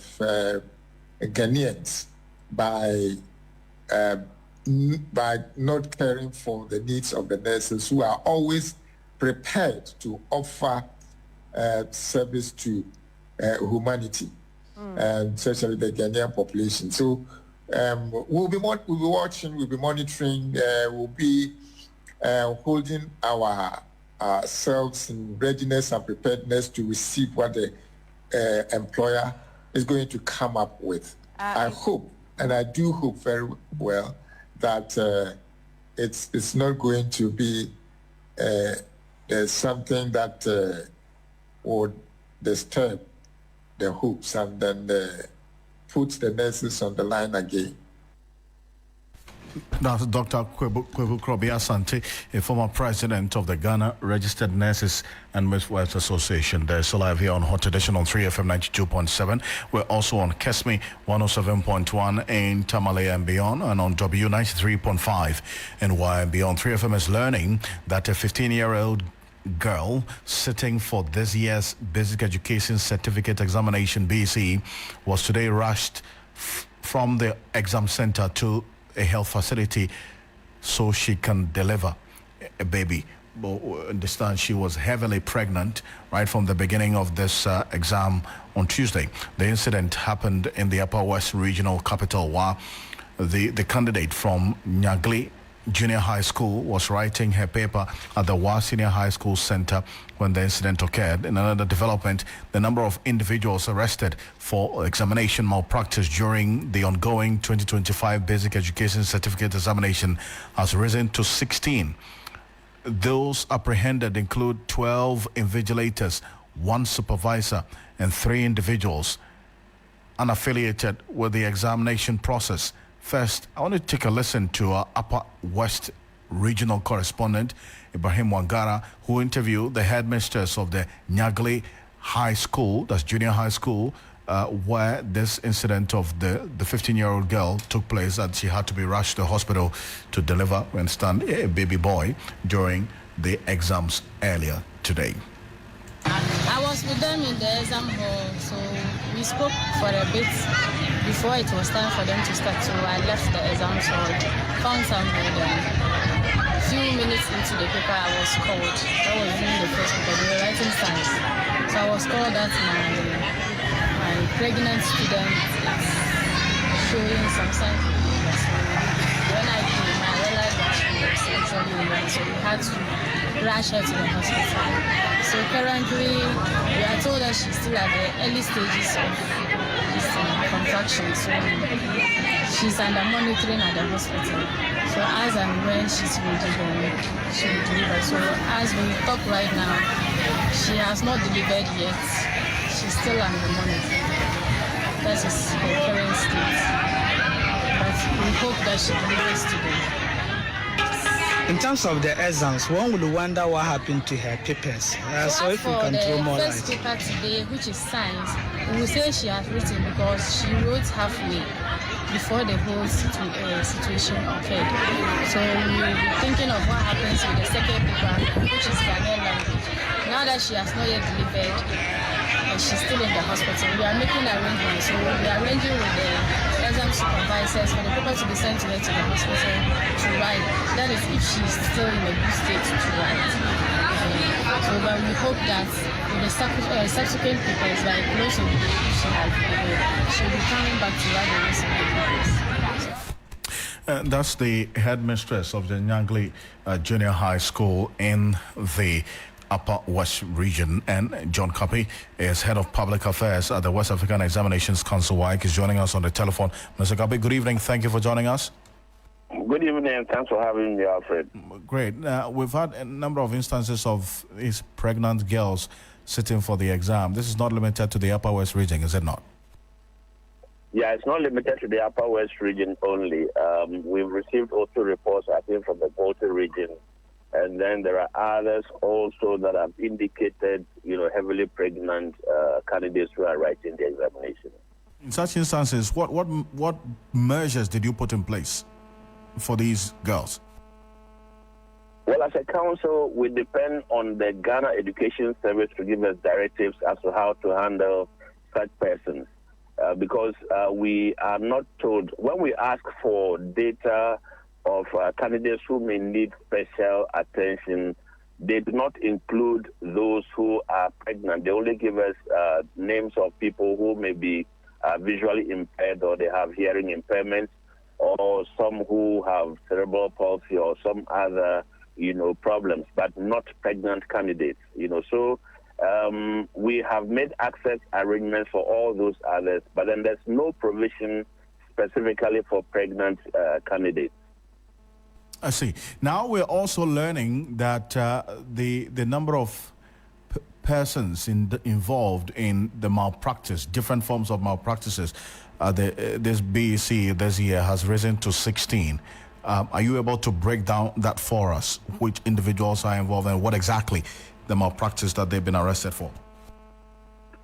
Ghanaians by not caring for the needs of the nurses who are always prepared to offer service to humanity, and especially the Ghanaian population. So we'll be watching, we'll be monitoring, we'll be holding ourselves in readiness and preparedness to receive what the employer is going to come up with. I hope, and I do hope very well, that it's not going to be something that would disturb the hopes and then put the nurses on the line again. That's Dr. Kwebu Krobi-Asante, a former president of the Ghana Registered Nurses and Midwives Association. They're still live here on Hot Edition on 3FM 92.7. We're also on Kesme 107.1 in Tamale and beyond, and on W93.5 in Y and beyond. 3FM is learning that a 15-year-old girl sitting for this year's Basic Education Certificate Examination, BCE, was today rushed from the exam center to a health facility so she can deliver a baby. But understand she was heavily pregnant right from the beginning of this exam on Tuesday. The incident happened in the Upper West Regional Capital, where the candidate from Nyagli Junior High School was writing her paper at the Wa Senior High School Center when the incident occurred. In another development, the number of individuals arrested for examination malpractice during the ongoing 2025 Basic Education Certificate Examination has risen to 16. Those apprehended include 12 invigilators, 1 supervisor, and 3 individuals unaffiliated with the examination process. First, I want to take a listen to our Upper West Regional Correspondent, Ibrahim Wangara, who interviewed the headmistress of the Nyagli High School, that's junior high school, where this incident of the 15-year-old girl took place, that she had to be rushed to the hospital to deliver, we understand, a baby boy during the exams earlier today. I was with them in the exam hall, so we spoke for a bit before it was time for them to start. So I left the exam hall, found some with them. A few minutes into the paper, I was called. That was during the first paper. They were writing science. So I was called that my pregnant student is showing some signs of illness. When I came, I realized that she was actually ill, so we had to rush her to the hospital. So currently, we are told that she's still at the early stages of this contraction. So she's under monitoring at the hospital. So as and when she's ready, then she will deliver. So as we talk right now, she has not delivered yet. She's still under monitoring. That is her current state. But we hope that she delivers today. In terms of the exams, one would wonder what happened to her papers. So if we can throw more light. For the first paper today, which is science, we will say she has written because she wrote halfway before the whole situation occurred. So we will be thinking of what happens with the second paper, which is Ghanaian language. Now that she has not yet delivered, she's still in the hospital. We are making arrangements. So we are arranging with the exam supervisors for the paper to be sent to her to the hospital to write. That is if she's still in a good state to write. So but we hope that with the subsequent papers, like close of the day, if she has delivered, she'll be coming back to write the rest of the papers. That's the headmistress of the Nyagli Junior High School in the Upper West Region, and John Kapi is Head of Public Affairs at the West African Examinations Council. WAEC is joining us on the telephone. Mr. Kapi, good evening. Thank you for joining us. Good evening, and thanks for having me, Alfred. Great. We've had a number of instances of these pregnant girls sitting for the exam. This is not limited to the Upper West Region, is it not? Yeah, it's not limited to the Upper West Region only. We've received also reports, I think, from the Bulletin region. And then there are others also that have indicated, heavily pregnant candidates who are writing the examination. In such instances, what measures did you put in place for these girls? Well, as a council, we depend on the Ghana Education Service to give us directives as to how to handle such persons. Because we are not told, when we ask for data of candidates who may need special attention, they do not include those who are pregnant. They only give us names of people who may be visually impaired, or they have hearing impairments, or some who have cerebral palsy or some other, problems, but not pregnant candidates. So we have made access arrangements for all those others, but then there's no provision specifically for pregnant candidates. I see. Now we're also learning that the number of persons involved in the malpractice, different forms of malpractices, this BEC this year has risen to 16. Are you able to break down that for us? Which individuals are involved and what exactly the malpractice that they've been arrested for?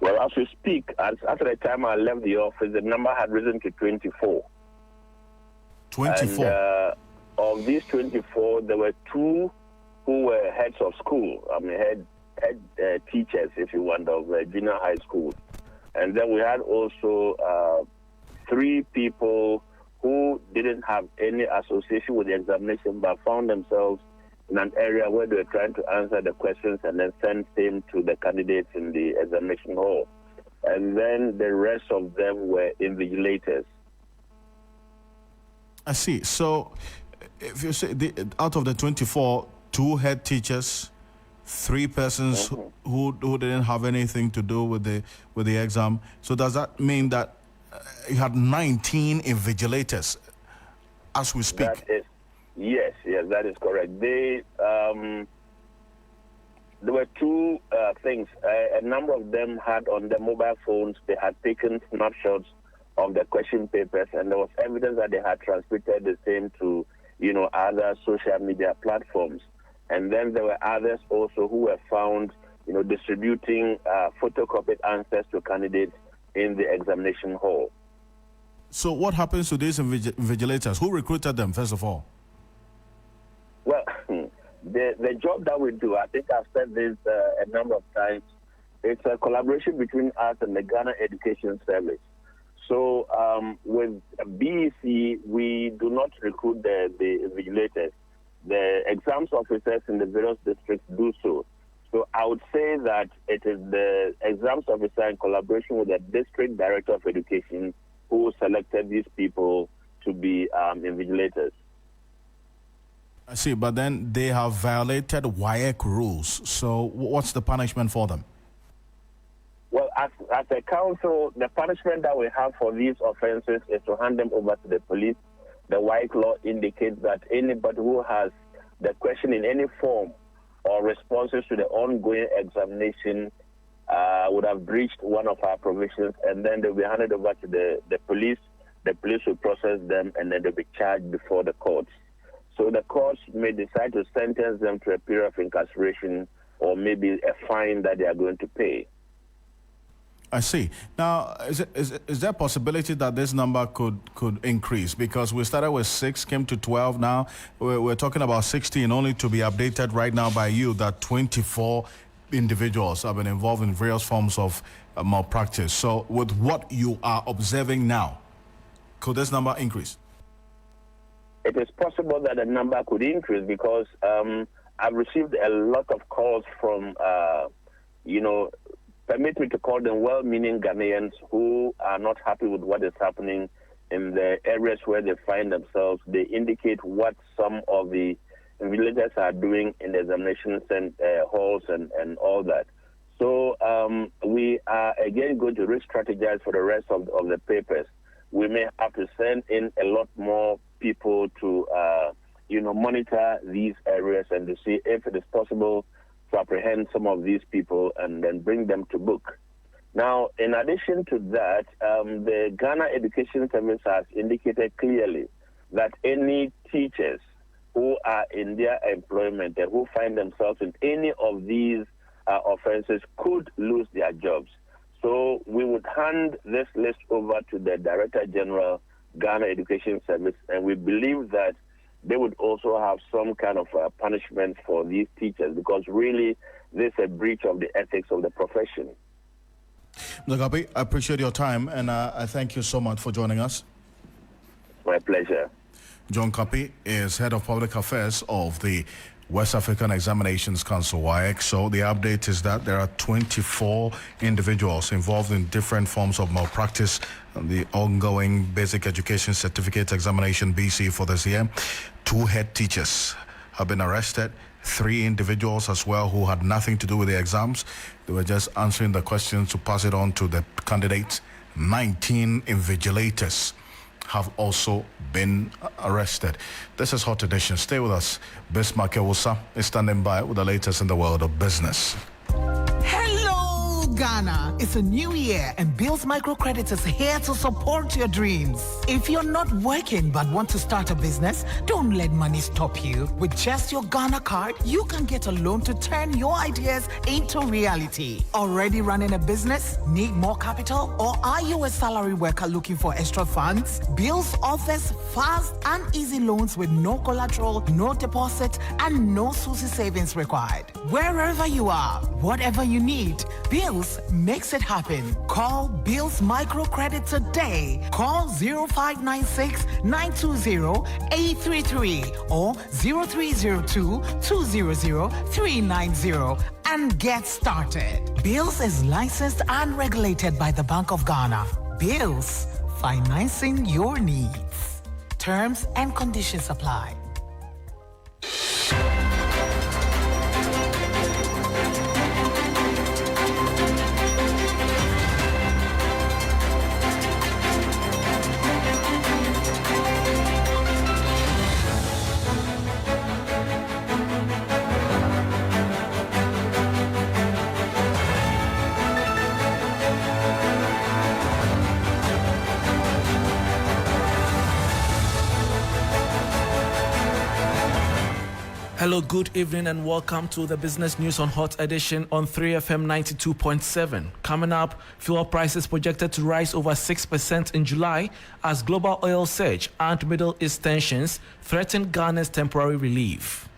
Well, as we speak, after the time I left the office, the number had risen to 24. 24? And, of these 24, there were 2 who were heads of school, head teachers, if you want, of junior high school. And then we had also 3 people who didn't have any association with the examination but found themselves in an area where they were trying to answer the questions and then send them to the candidates in the examination hall. And then the rest of them were invigilators. I see. So if you say out of the 24, 2 head teachers, 3 persons who didn't have anything to do with the exam. So does that mean that you had 19 invigilators as we speak? Yes, that is correct. There were 2 things. A number of them had on their mobile phones, they had taken snapshots of the question papers, and there was evidence that they had transmitted the same to, other social media platforms. And then there were others also who were found, distributing photocopied answers to candidates in the examination hall. So what happens to these invigilators? Who recruited them, first of all? Well, the job that we do, I think I've said this a number of times, it's a collaboration between us and the Ghana Education Service. So with BEC, we do not recruit the invigilators. The exams officers in the various districts do so. So I would say that it is the exams officer in collaboration with the district director of education who selected these people to be invigilators. I see, but then they have violated WAEC rules. So what's the punishment for them? Well, as a council, the punishment that we have for these offenses is to hand them over to the police. The WAEC law indicates that anybody who has the question in any form or responses to the ongoing examination would have breached one of our provisions, and then they'll be handed over to the police. The police will process them, and then they'll be charged before the courts. So the courts may decide to sentence them to a period of incarceration or maybe a fine that they are going to pay. I see. Now, is there a possibility that this number could increase? Because we started with 6, came to 12 now. We're talking about 16, only to be updated right now by you that 24 individuals have been involved in various forms of malpractice. So with what you are observing now, could this number increase? It is possible that the number could increase because I've received a lot of calls from, permit me to call them well-meaning Ghanaians who are not happy with what is happening in the areas where they find themselves. They indicate what some of the invigilators are doing in the examination halls and all that. So we are again going to re-strategize for the rest of the papers. We may have to send in a lot more people to, monitor these areas and to see if it is possible to apprehend some of these people and then bring them to book. Now, in addition to that, the Ghana Education Service has indicated clearly that any teachers who are in their employment and who find themselves in any of these offenses could lose their jobs. So we would hand this list over to the Director-General Ghana Education Service, and we believe that they would also have some kind of punishment for these teachers because really this is a breach of the ethics of the profession. Mr. Kapi, I appreciate your time and I thank you so much for joining us. My pleasure. John Kapi is Head of Public Affairs of the West African Examinations Council, WAEC. So the update is that there are 24 individuals involved in different forms of malpractice and the ongoing Basic Education Certificate Examination BC for this year. 2 head teachers have been arrested, 3 individuals as well who had nothing to do with the exams. They were just answering the questions to pass it on to the candidates. 19 invigilators have also been arrested. This is Hot Edition. Stay with us. Bismarck Ewusa is standing by with the latest in the world of business. Hello, Ghana. It's a new year and Bills Microcredit is here to support your dreams. If you're not working but want to start a business, don't let money stop you. With just your Ghana card, you can get a loan to turn your ideas into reality. Already running a business? Need more capital? Or are you a salary worker looking for extra funds? Bills offers fast and easy loans with no collateral, no deposit, and no SUSI savings required. Wherever you are, whatever you need, Bills makes it happen. Call Bills Microcredit today. Call 0596 920 833 or 0302 200 390 and get started. Bills is licensed and regulated by the Bank of Ghana. Bills, financing your needs. Terms and conditions apply. Hello, good evening and welcome to the Business News on Hot Edition on 3FM 92.7. Coming up, fuel prices projected to rise over 6% in July as global oil surge and Middle East tensions threaten Ghana's temporary relief.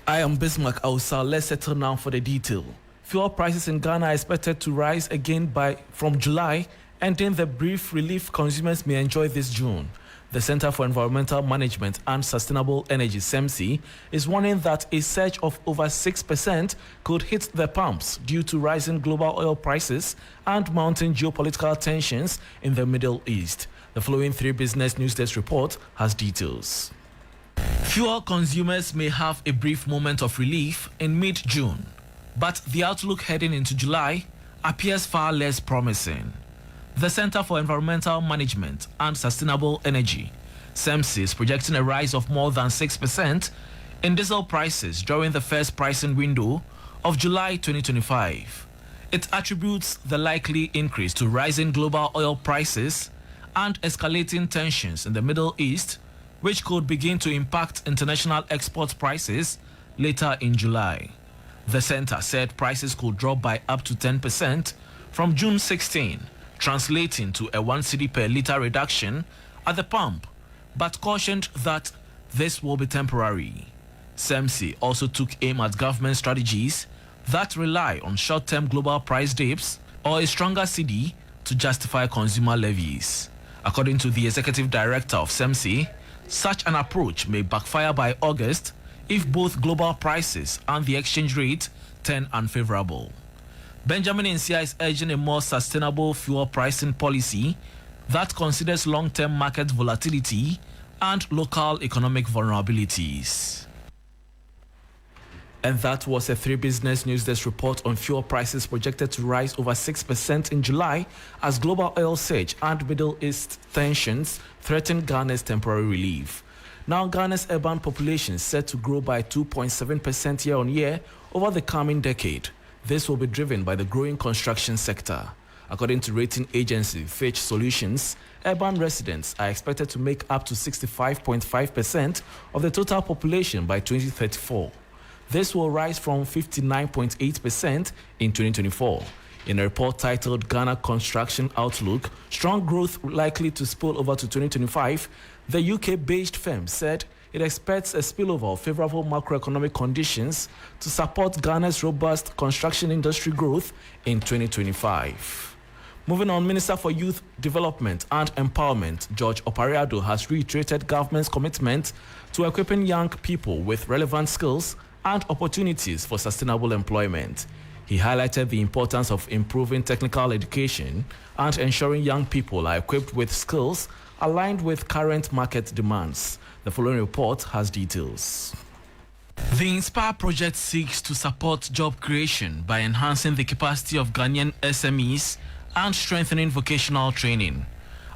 I am Bismarck Ewusa. Let's settle now for the detail. Fuel prices in Ghana are expected to rise again from July, ending the brief relief consumers may enjoy this June. The Center for Environmental Management and Sustainable Energy, CEMSI, is warning that a surge of over 6% could hit the pumps due to rising global oil prices and mounting geopolitical tensions in the Middle East. The following 3 Business News Desk report has details. Fuel consumers may have a brief moment of relief in mid-June, but the outlook heading into July appears far less promising. The Center for Environmental Management and Sustainable Energy, CEMSI, is projecting a rise of more than 6% in diesel prices during the first pricing window of July 2025. It attributes the likely increase to rising global oil prices and escalating tensions in the Middle East, which could begin to impact international export prices later in July. The center said prices could drop by up to 10% from June 16, translating to a 1 cedi per litre reduction at the pump, but cautioned that this will be temporary. CEMSI also took aim at government strategies that rely on short-term global price dips or a stronger cedi to justify consumer levies. According to the executive director of CEMSI, such an approach may backfire by August if both global prices and the exchange rate turn unfavorable. Benjamin Nsia is urging a more sustainable fuel pricing policy that considers long-term market volatility and local economic vulnerabilities. And that was a 3 Business News Desk report on fuel prices projected to rise over 6% in July as global oil surge and Middle East tensions threaten Ghana's temporary relief. Now, Ghana's urban population is set to grow by 2.7% year-on-year over the coming decade. This will be driven by the growing construction sector. According to rating agency Fitch Solutions, urban residents are expected to make up to 65.5% of the total population by 2034. This will rise from 59.8% in 2024. In a report titled Ghana Construction Outlook, Strong Growth Likely to Spill Over to 2025, the UK-based firm said it expects a spillover of favorable macroeconomic conditions to support Ghana's robust construction industry growth in 2025. Moving on, Minister for Youth Development and Empowerment, George Opariado, has reiterated government's commitment to equipping young people with relevant skills and opportunities for sustainable employment. He highlighted the importance of improving technical education and ensuring young people are equipped with skills aligned with current market demands. The following report has details. The INSPIRE project seeks to support job creation by enhancing the capacity of Ghanaian SMEs and strengthening vocational training.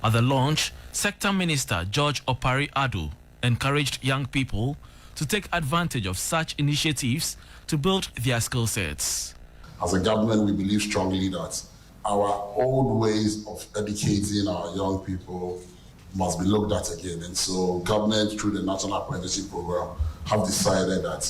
At the launch, Sector Minister George Opari-Addo encouraged young people to take advantage of such initiatives to build their skill sets. As a government, we believe strongly that our old ways of educating our young people must be looked at again. And so government, through the National Apprenticeship Program, have decided that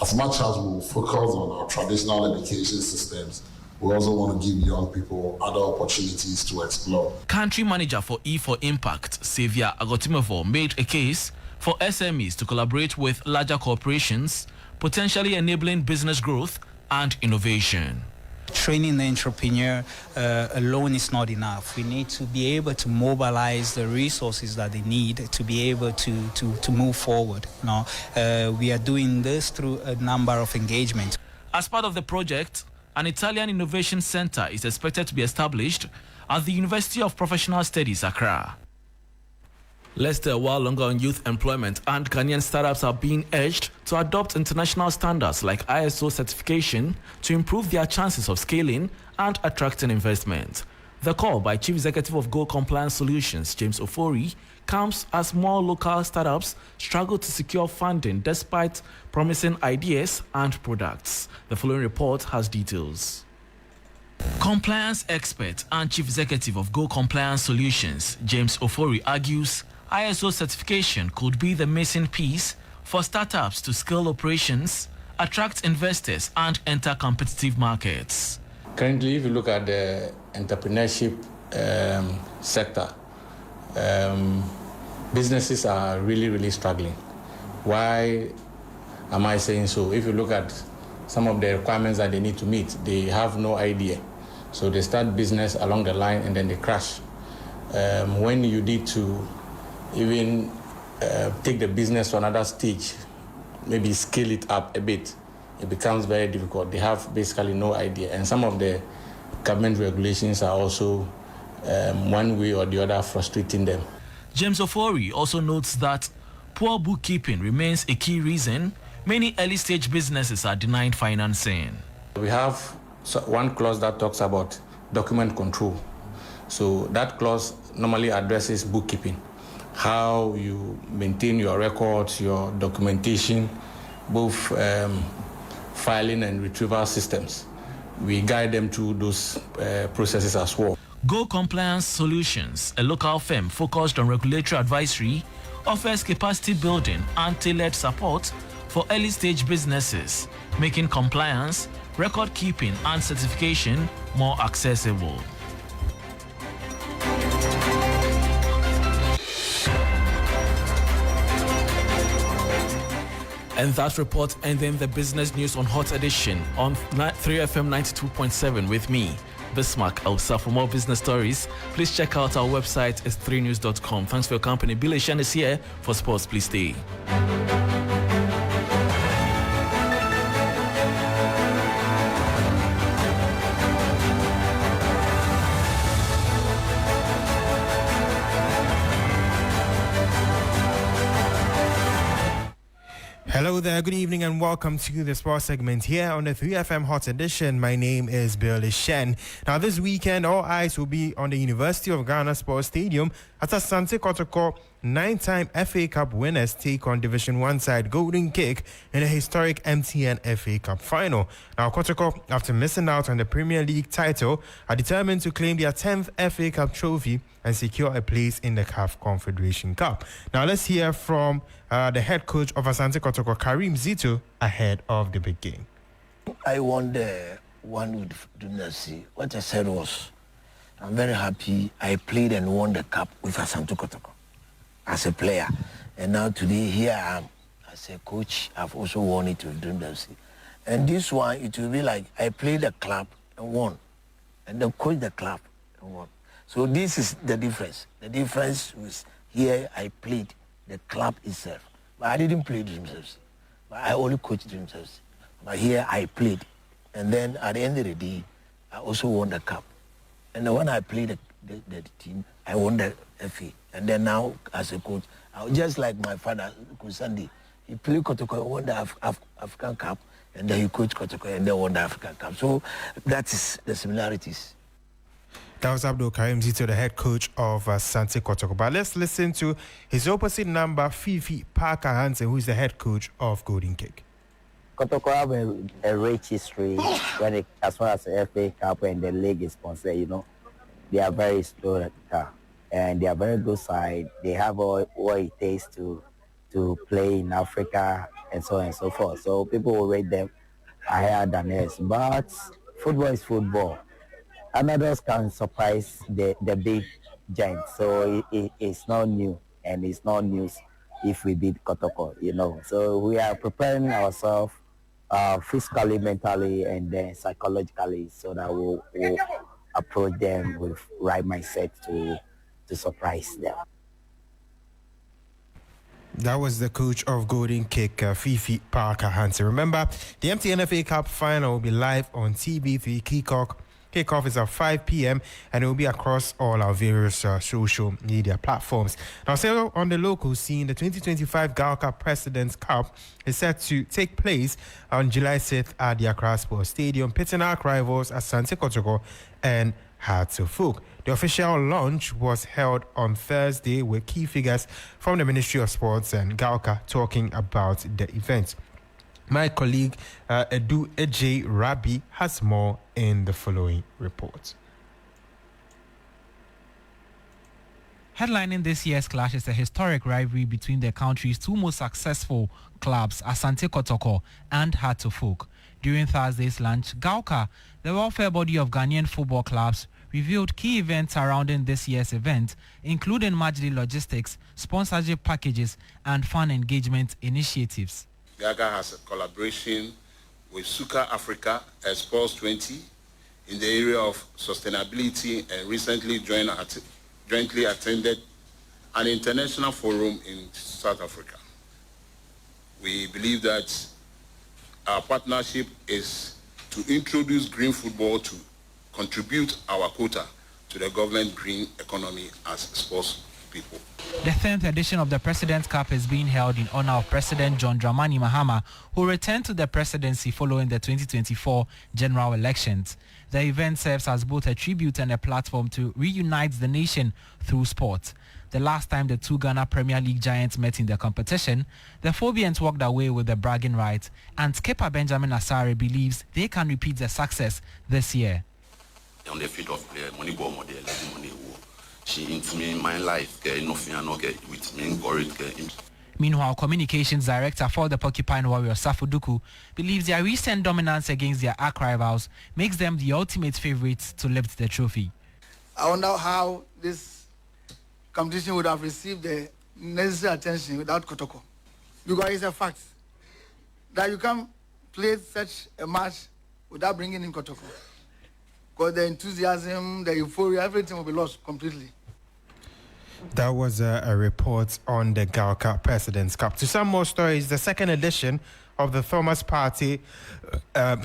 as much as we will focus on our traditional education systems, we also want to give young people other opportunities to explore. Country Manager for E4Impact, Xavier Agotimevo, made a case for SMEs to collaborate with larger corporations, potentially enabling business growth and innovation. Training the entrepreneur alone is not enough. We need to be able to mobilize the resources that they need to be able to move forward. Now, we are doing this through a number of engagements. As part of the project, an Italian Innovation Center is expected to be established at the University of Professional Studies, Accra. Let's stay a while longer on youth employment, and Ghanaian startups are being urged to adopt international standards like ISO certification to improve their chances of scaling and attracting investment. The call by Chief Executive of Go Compliance Solutions, James Ofori, comes as more local startups struggle to secure funding despite promising ideas and products. The following report has details. Compliance expert and Chief Executive of Go Compliance Solutions, James Ofori, argues ISO certification could be the missing piece for startups to scale operations, attract investors, and enter competitive markets. Currently, if you look at the entrepreneurship sector, businesses are really struggling. Why am I saying so? If you look at some of the requirements that they need to meet, they have no idea. So they start business along the line and then they crash. When you need to even take the business to another stage, maybe scale it up a bit, it becomes very difficult. They have basically no idea. And some of the government regulations are also one way or the other frustrating them. James Ofori also notes that poor bookkeeping remains a key reason many early-stage businesses are denied financing. We have one clause that talks about document control. So that clause normally addresses bookkeeping, how you maintain your records, your documentation, both filing and retrieval systems. We guide them through those processes as well. Go Compliance Solutions, a local firm focused on regulatory advisory, offers capacity building and tailored support for early-stage businesses, making compliance, record keeping and certification more accessible. And that report ending the business news on Hot Edition on 3FM 92.7 with me, Bismarck Elsa. For more business stories, please check out our website, s3news.com. Thanks for your company. Billy Shen is here for sports. Please stay. Hello there, good evening and welcome to the sports segment here on the 3FM Hot Edition. My name is Billy Shen. Now this weekend, all eyes will be on the University of Ghana Sports Stadium as Asante Kotoko 9-time FA Cup winners take on Division 1 side Golden Kick in a historic MTN FA Cup final. Now Kotoko, after missing out on the Premier League title, are determined to claim their 10th FA Cup trophy and secure a place in the CAF Confederation Cup. Now let's hear from the head coach of Asante Kotoko, Karim Zito, ahead of the big game. I won the one with Dunasi. What I said was, I'm very happy I played and won the cup with Asante Kotoko as a player. And now today here I am as a coach. I've also won it with Dunasi. And this one, it will be like I played the club and won. And then coach the club and won. So this is the difference. The difference was here I played the club itself. But I didn't play Dream FC. But I only coached Dream FC. But here I played. And then at the end of the day, I also won the cup. And then when I played the team, I won the FA. And then now, as a coach, I was just like my father, Coach Sandy. He played Kotoko, won the African Cup, and then he coached Kotoko, and then won the African Cup. So that is the similarities. That was Abdul Karim Zito, the head coach of Asante Kotoko. But let's listen to his opposite number, Fifi Parker Hansen, who is the head coach of Golden Cake. Kotoko have a rich history as far as the FA Cup and the league is concerned. You know, they are very slow and they are very good side. They have all what it takes to play in Africa and so on and so forth. So people will rate them higher than us. But football is football. Others can surprise the big giants. So it's not new, and it's not news if we beat Kotoko, you know. So we are preparing ourselves physically, mentally, and then psychologically, so that we'll approach them with right mindset to surprise them. That was the coach of Golden Cake, Fifi Parker Hansen. Remember, the MTN FA Cup final will be live on TB3 Kickoff is at 5 p.m. and it will be across all our various social media platforms. Now, still on the local scene, the 2025 Galka President's Cup is set to take place on July 6th at the Accra Sports Stadium, pitting our rivals Asante Kotoko and Hearts of Folk. The official launch was held on Thursday with key figures from the Ministry of Sports and Galka talking about the event. My colleague Edu Ej Rabi has more in the following report. Headlining this year's clash is a historic rivalry between the country's two most successful clubs, Asante Kotoko and Hearts of Folk. During Thursday's launch, Galka, the welfare body of Ghanaian football clubs, revealed key events surrounding this year's event, including matchday logistics, sponsorship packages, and fan engagement initiatives. Gaga has a collaboration with Suka Africa at Sports 20 in the area of sustainability and recently jointly attended an international forum in South Africa. We believe that our partnership is to introduce green football to contribute our quota to the government green economy as sports people. The 10th edition of the President's Cup is being held in honor of President John Dramani Mahama, who returned to the presidency following the 2024 general elections. The event serves as both a tribute and a platform to reunite the nation through sport. The last time the two Ghana Premier League giants met in the competition, the Phobians walked away with the bragging rights, and skipper Benjamin Asare believes they can repeat the success this year. On the field of play, money ball model, money war. She into me my life, with me encouraged. Meanwhile, Communications Director for the Porcupine Warriors, Safo Duku, believes their recent dominance against their arch rivals makes them the ultimate favorites to lift the trophy. I wonder how this competition would have received the necessary attention without Kotoko. Because it's a fact that you can't play such a match without bringing in Kotoko. Because the enthusiasm, the euphoria, everything will be lost completely. That was a report on the Galka President's Cup. To some more stories, the second edition of the Thomas Party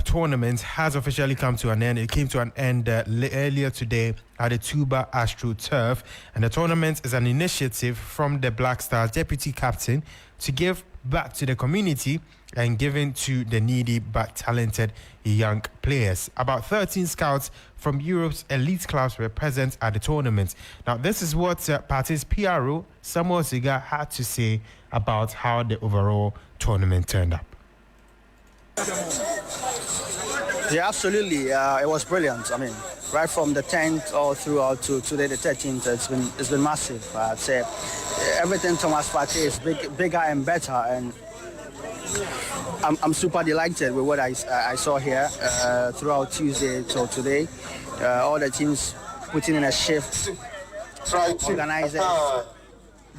tournament has officially come to an end. It came to an end earlier today at the Tuba Astro Turf, and the tournament is an initiative from the Black Stars deputy captain to give back to the community and giving to the needy but talented young players. About 13 scouts from Europe's elite clubs were present at the tournament. Now, this is what party's PRO, Samuel Ziga, had to say about how the overall tournament turned up. Yeah, absolutely. It was brilliant. I mean, right from the 10th all throughout to today, the 13th, it's been massive. I'd say everything Thomas Partey is bigger and better, and I'm super delighted with what I saw here throughout Tuesday till today. All the teams putting in a shift, organizers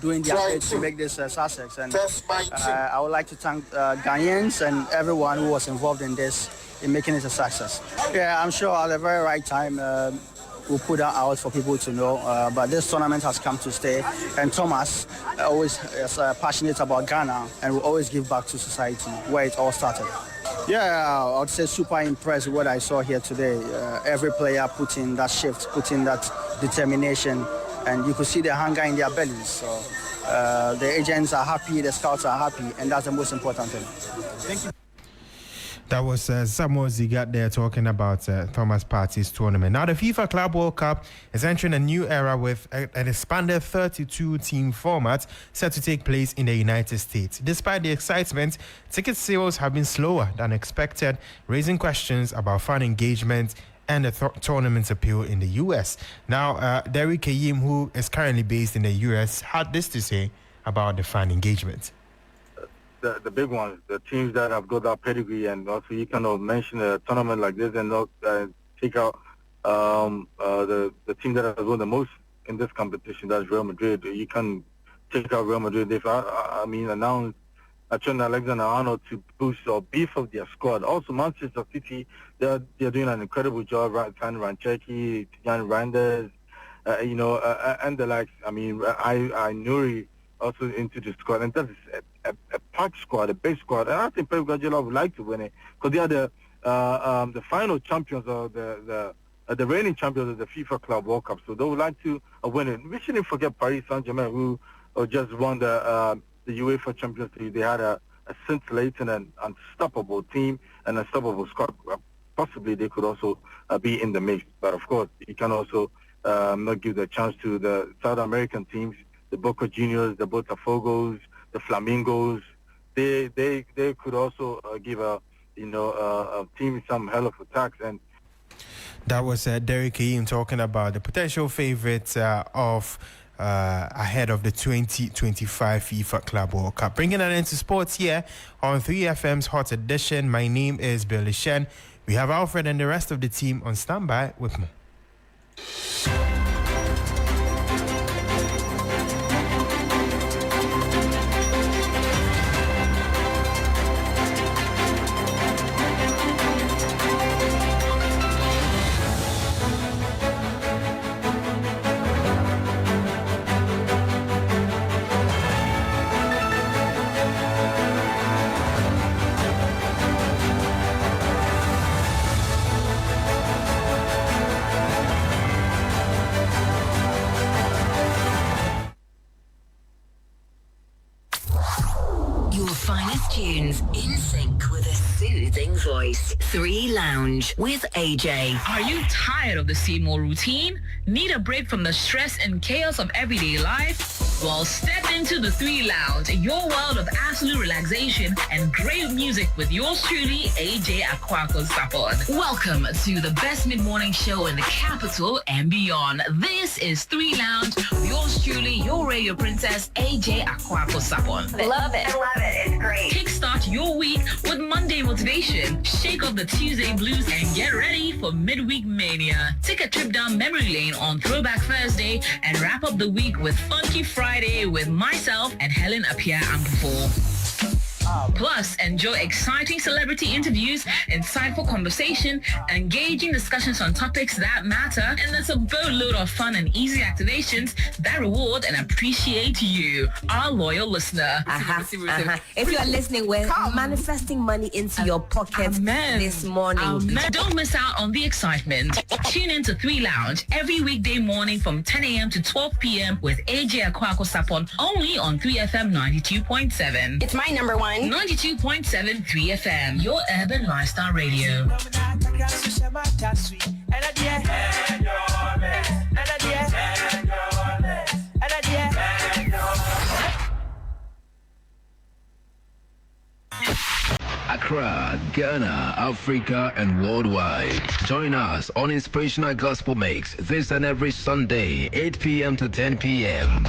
doing their bit to make this success. And I would like to thank Ghanaians and everyone who was involved in this, in making it a success. Yeah, I'm sure at the very right time we'll put that out for people to know. But this tournament has come to stay, and Thomas always is passionate about Ghana and will always give back to society where it all started. Yeah, I would say super impressed with what I saw here today. Every player put in that shift, put in that determination, and you could see the hunger in their bellies. So the agents are happy, the scouts are happy, and that's the most important thing. Thank you. That was Samuel Zigat there talking about Thomas Partey's tournament. Now, the FIFA Club World Cup is entering a new era with an expanded 32-team format set to take place in the United States. Despite the excitement, ticket sales have been slower than expected, raising questions about fan engagement and the tournament's appeal in the U.S. Now, Derek Kayim, who is currently based in the U.S., had this to say about the fan engagement. The big ones, the teams that have got that pedigree, and also you cannot mention a tournament like this and not take out the team that has won the most in this competition. That's Real Madrid. You can take out Real Madrid. They've announced Trent Alexander-Arnold to boost or beef up their squad. Also, Manchester City, they're doing an incredible job. Tan Rancheki, Jan Randers, and the likes. I Nuri also into the squad, and that's a packed squad, a big squad, and I think Pep Guardiola would like to win it because they are the final champions of the reigning champions of the FIFA Club World Cup, so they would like to win it. We shouldn't forget Paris Saint-Germain, who just won the UEFA Champions League. They had a scintillating and unstoppable team and unstoppable squad. Possibly they could also be in the mix, but of course you can also not give the chance to the South American teams, the Boca Juniors, the Botafogos, the Flamingos. They could also give a team some hell of a tax. And that was Derek Kayim talking about the potential favourites of ahead of the 2025 FIFA Club World Cup. Bringing an end to sports here on 3FM's Hot Edition. My name is Billy Shen. We have Alfred and the rest of the team on standby with more. Tunes in sync with a soothing voice. 3 Lounge with AJ. Are you tired of the same old routine? Need a break from the stress and chaos of everyday life? Well, step into the 3 Lounge, your world of absolute relaxation and great music with yours truly, AJ Akwaku-Sapon. Welcome to the best mid-morning show in the capital and beyond. This is 3 Lounge with yours truly, your radio princess, AJ Akwaku-Sapon. Love it. I love it. It's great. Kickstart your week with Monday motivation. Shake off the Tuesday blues and get ready for midweek mania. Take a trip down memory lane on Throwback Thursday and wrap up the week with Funky Friday with myself and Helen Appiah Ampufo. Plus, enjoy exciting celebrity interviews, insightful conversation, engaging discussions on topics that matter, and there's a boatload of fun and easy activations that reward and appreciate you, our loyal listener. If you are listening, we're manifesting money into your pocket this morning. Amen. Don't miss out on the excitement. Tune in to 3 Lounge every weekday morning from 10 a.m. to 12 p.m. with AJ Akwaku-Sapon only on 3FM 92.7. It's my number one. 92.7 3FM, your urban lifestyle radio. Accra, Ghana, Africa, and worldwide. Join us on Inspirational Gospel Mix this and every Sunday, 8 p.m. to 10 p.m.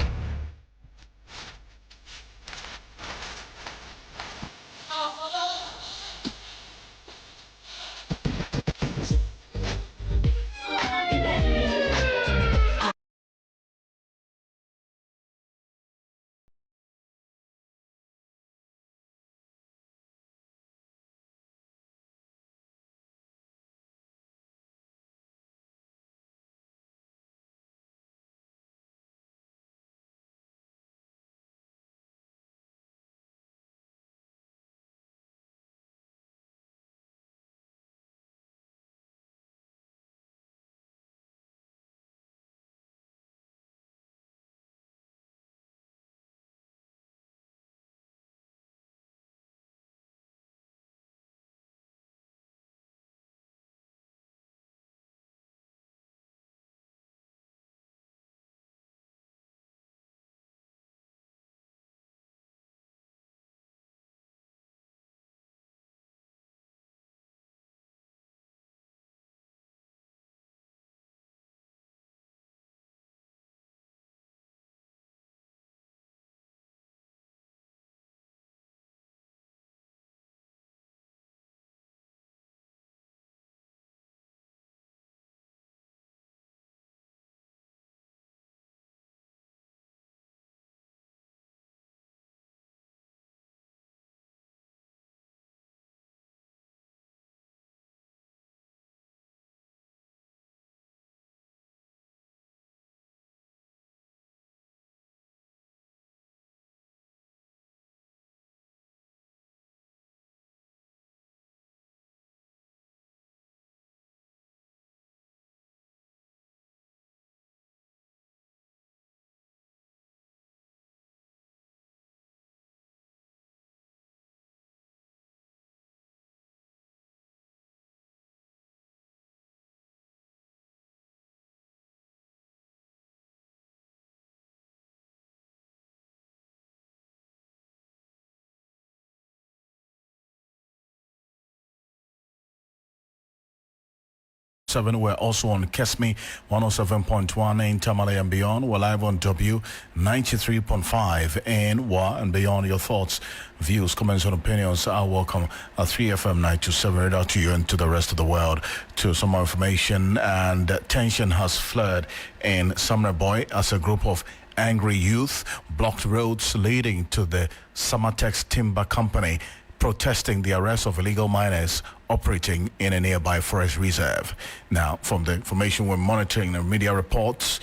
We're also on Kesme 107.1 in Tamale and beyond. We're live on W 93.5 in Wa and beyond. Your thoughts, views, comments, and opinions are welcome at 3FM 927 right out to you and to the rest of the world. To some more information, and tension has flared in Sumner Boy as a group of angry youth blocked roads leading to the Samatex Timber Company, protesting the arrest of illegal miners operating in a nearby forest reserve. Now, from the information we're monitoring, the media reports,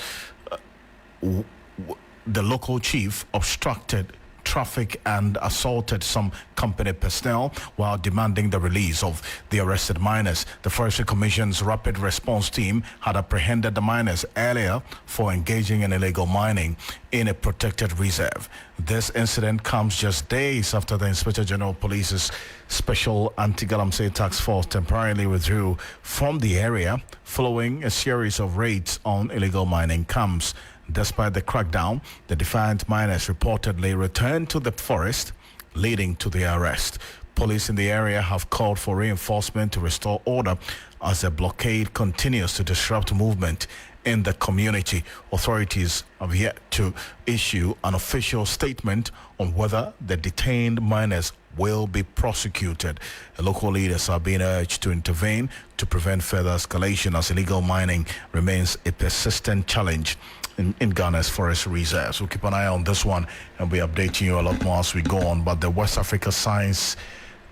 the local chief obstructed traffic and assaulted some company personnel while demanding the release of the arrested miners. The Forestry Commission's rapid response team had apprehended the miners earlier for engaging in illegal mining in a protected reserve. This incident comes just days after the Inspector General of Police's Special Anti-Galamsey Task Force temporarily withdrew from the area following a series of raids on illegal mining camps. Despite the crackdown, the defiant miners reportedly returned to the forest, leading to the arrest. Police in the area have called for reinforcement to restore order as the blockade continues to disrupt movement in the community. Authorities have yet to issue an official statement on whether the detained miners will be prosecuted. Local leaders are being urged to intervene to prevent further escalation as illegal mining remains a persistent challenge in Ghana's forest reserves. We'll keep an eye on this one and we'll be updating you a lot more as we go on. But the West Africa Science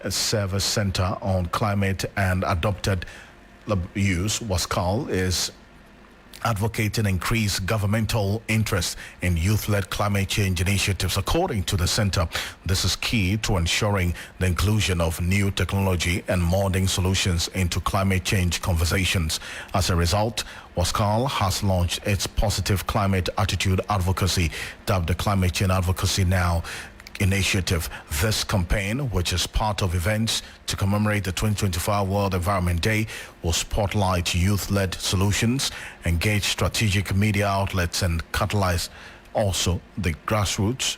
Service Center on Climate and Adopted Use, WASCAL, is advocating increased governmental interest in youth-led climate change initiatives. According to the center, this is key to ensuring the inclusion of new technology and modern solutions into climate change conversations. As a result, WASCAL has launched its Positive Climate Attitude Advocacy, dubbed the Climate Change Advocacy Now initiative. This campaign, which is part of events to commemorate the 2025 World Environment Day, will spotlight youth-led solutions, engage strategic media outlets, and catalyze also the grassroots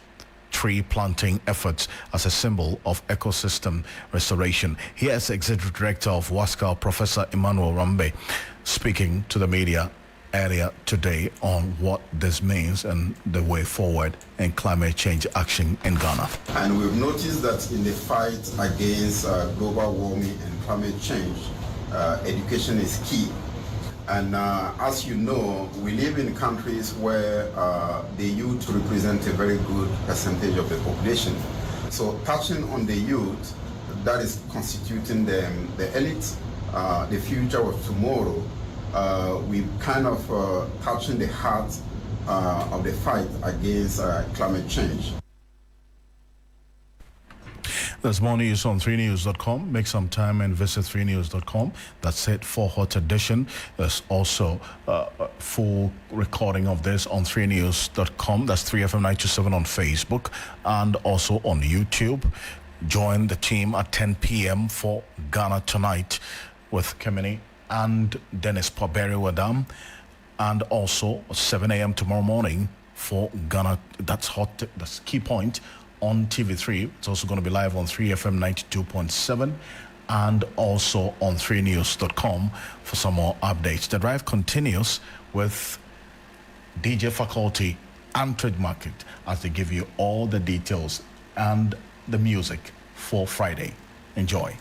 tree planting efforts as a symbol of ecosystem restoration. Here's Executive Director of WASCAL, Professor Emmanuel Rambe, speaking to the media earlier today on what this means and the way forward in climate change action in Ghana. And we've noticed that in the fight against global warming and climate change, education is key. And as you know, we live in countries where the youth represent a very good percentage of the population. So touching on the youth, that is constituting the elite, the future of tomorrow, we kind of touching the heart of the fight against climate change. There's more news on 3news.com. Make some time and visit 3news.com. That's it for Hot Edition. There's also a full recording of this on 3news.com. That's 3FM 927 on Facebook and also on YouTube. Join the team at 10 p.m. for Ghana Tonight with Kemini and Dennis Paberi Wadam, and also 7 a.m. tomorrow morning for Ghana. That's Key Point on TV3. It's also going to be live on 3FM 92.7 and also on 3news.com for some more updates. The drive continues with DJ Faculty and Trade Market as they give you all the details and the music for Friday. Enjoy.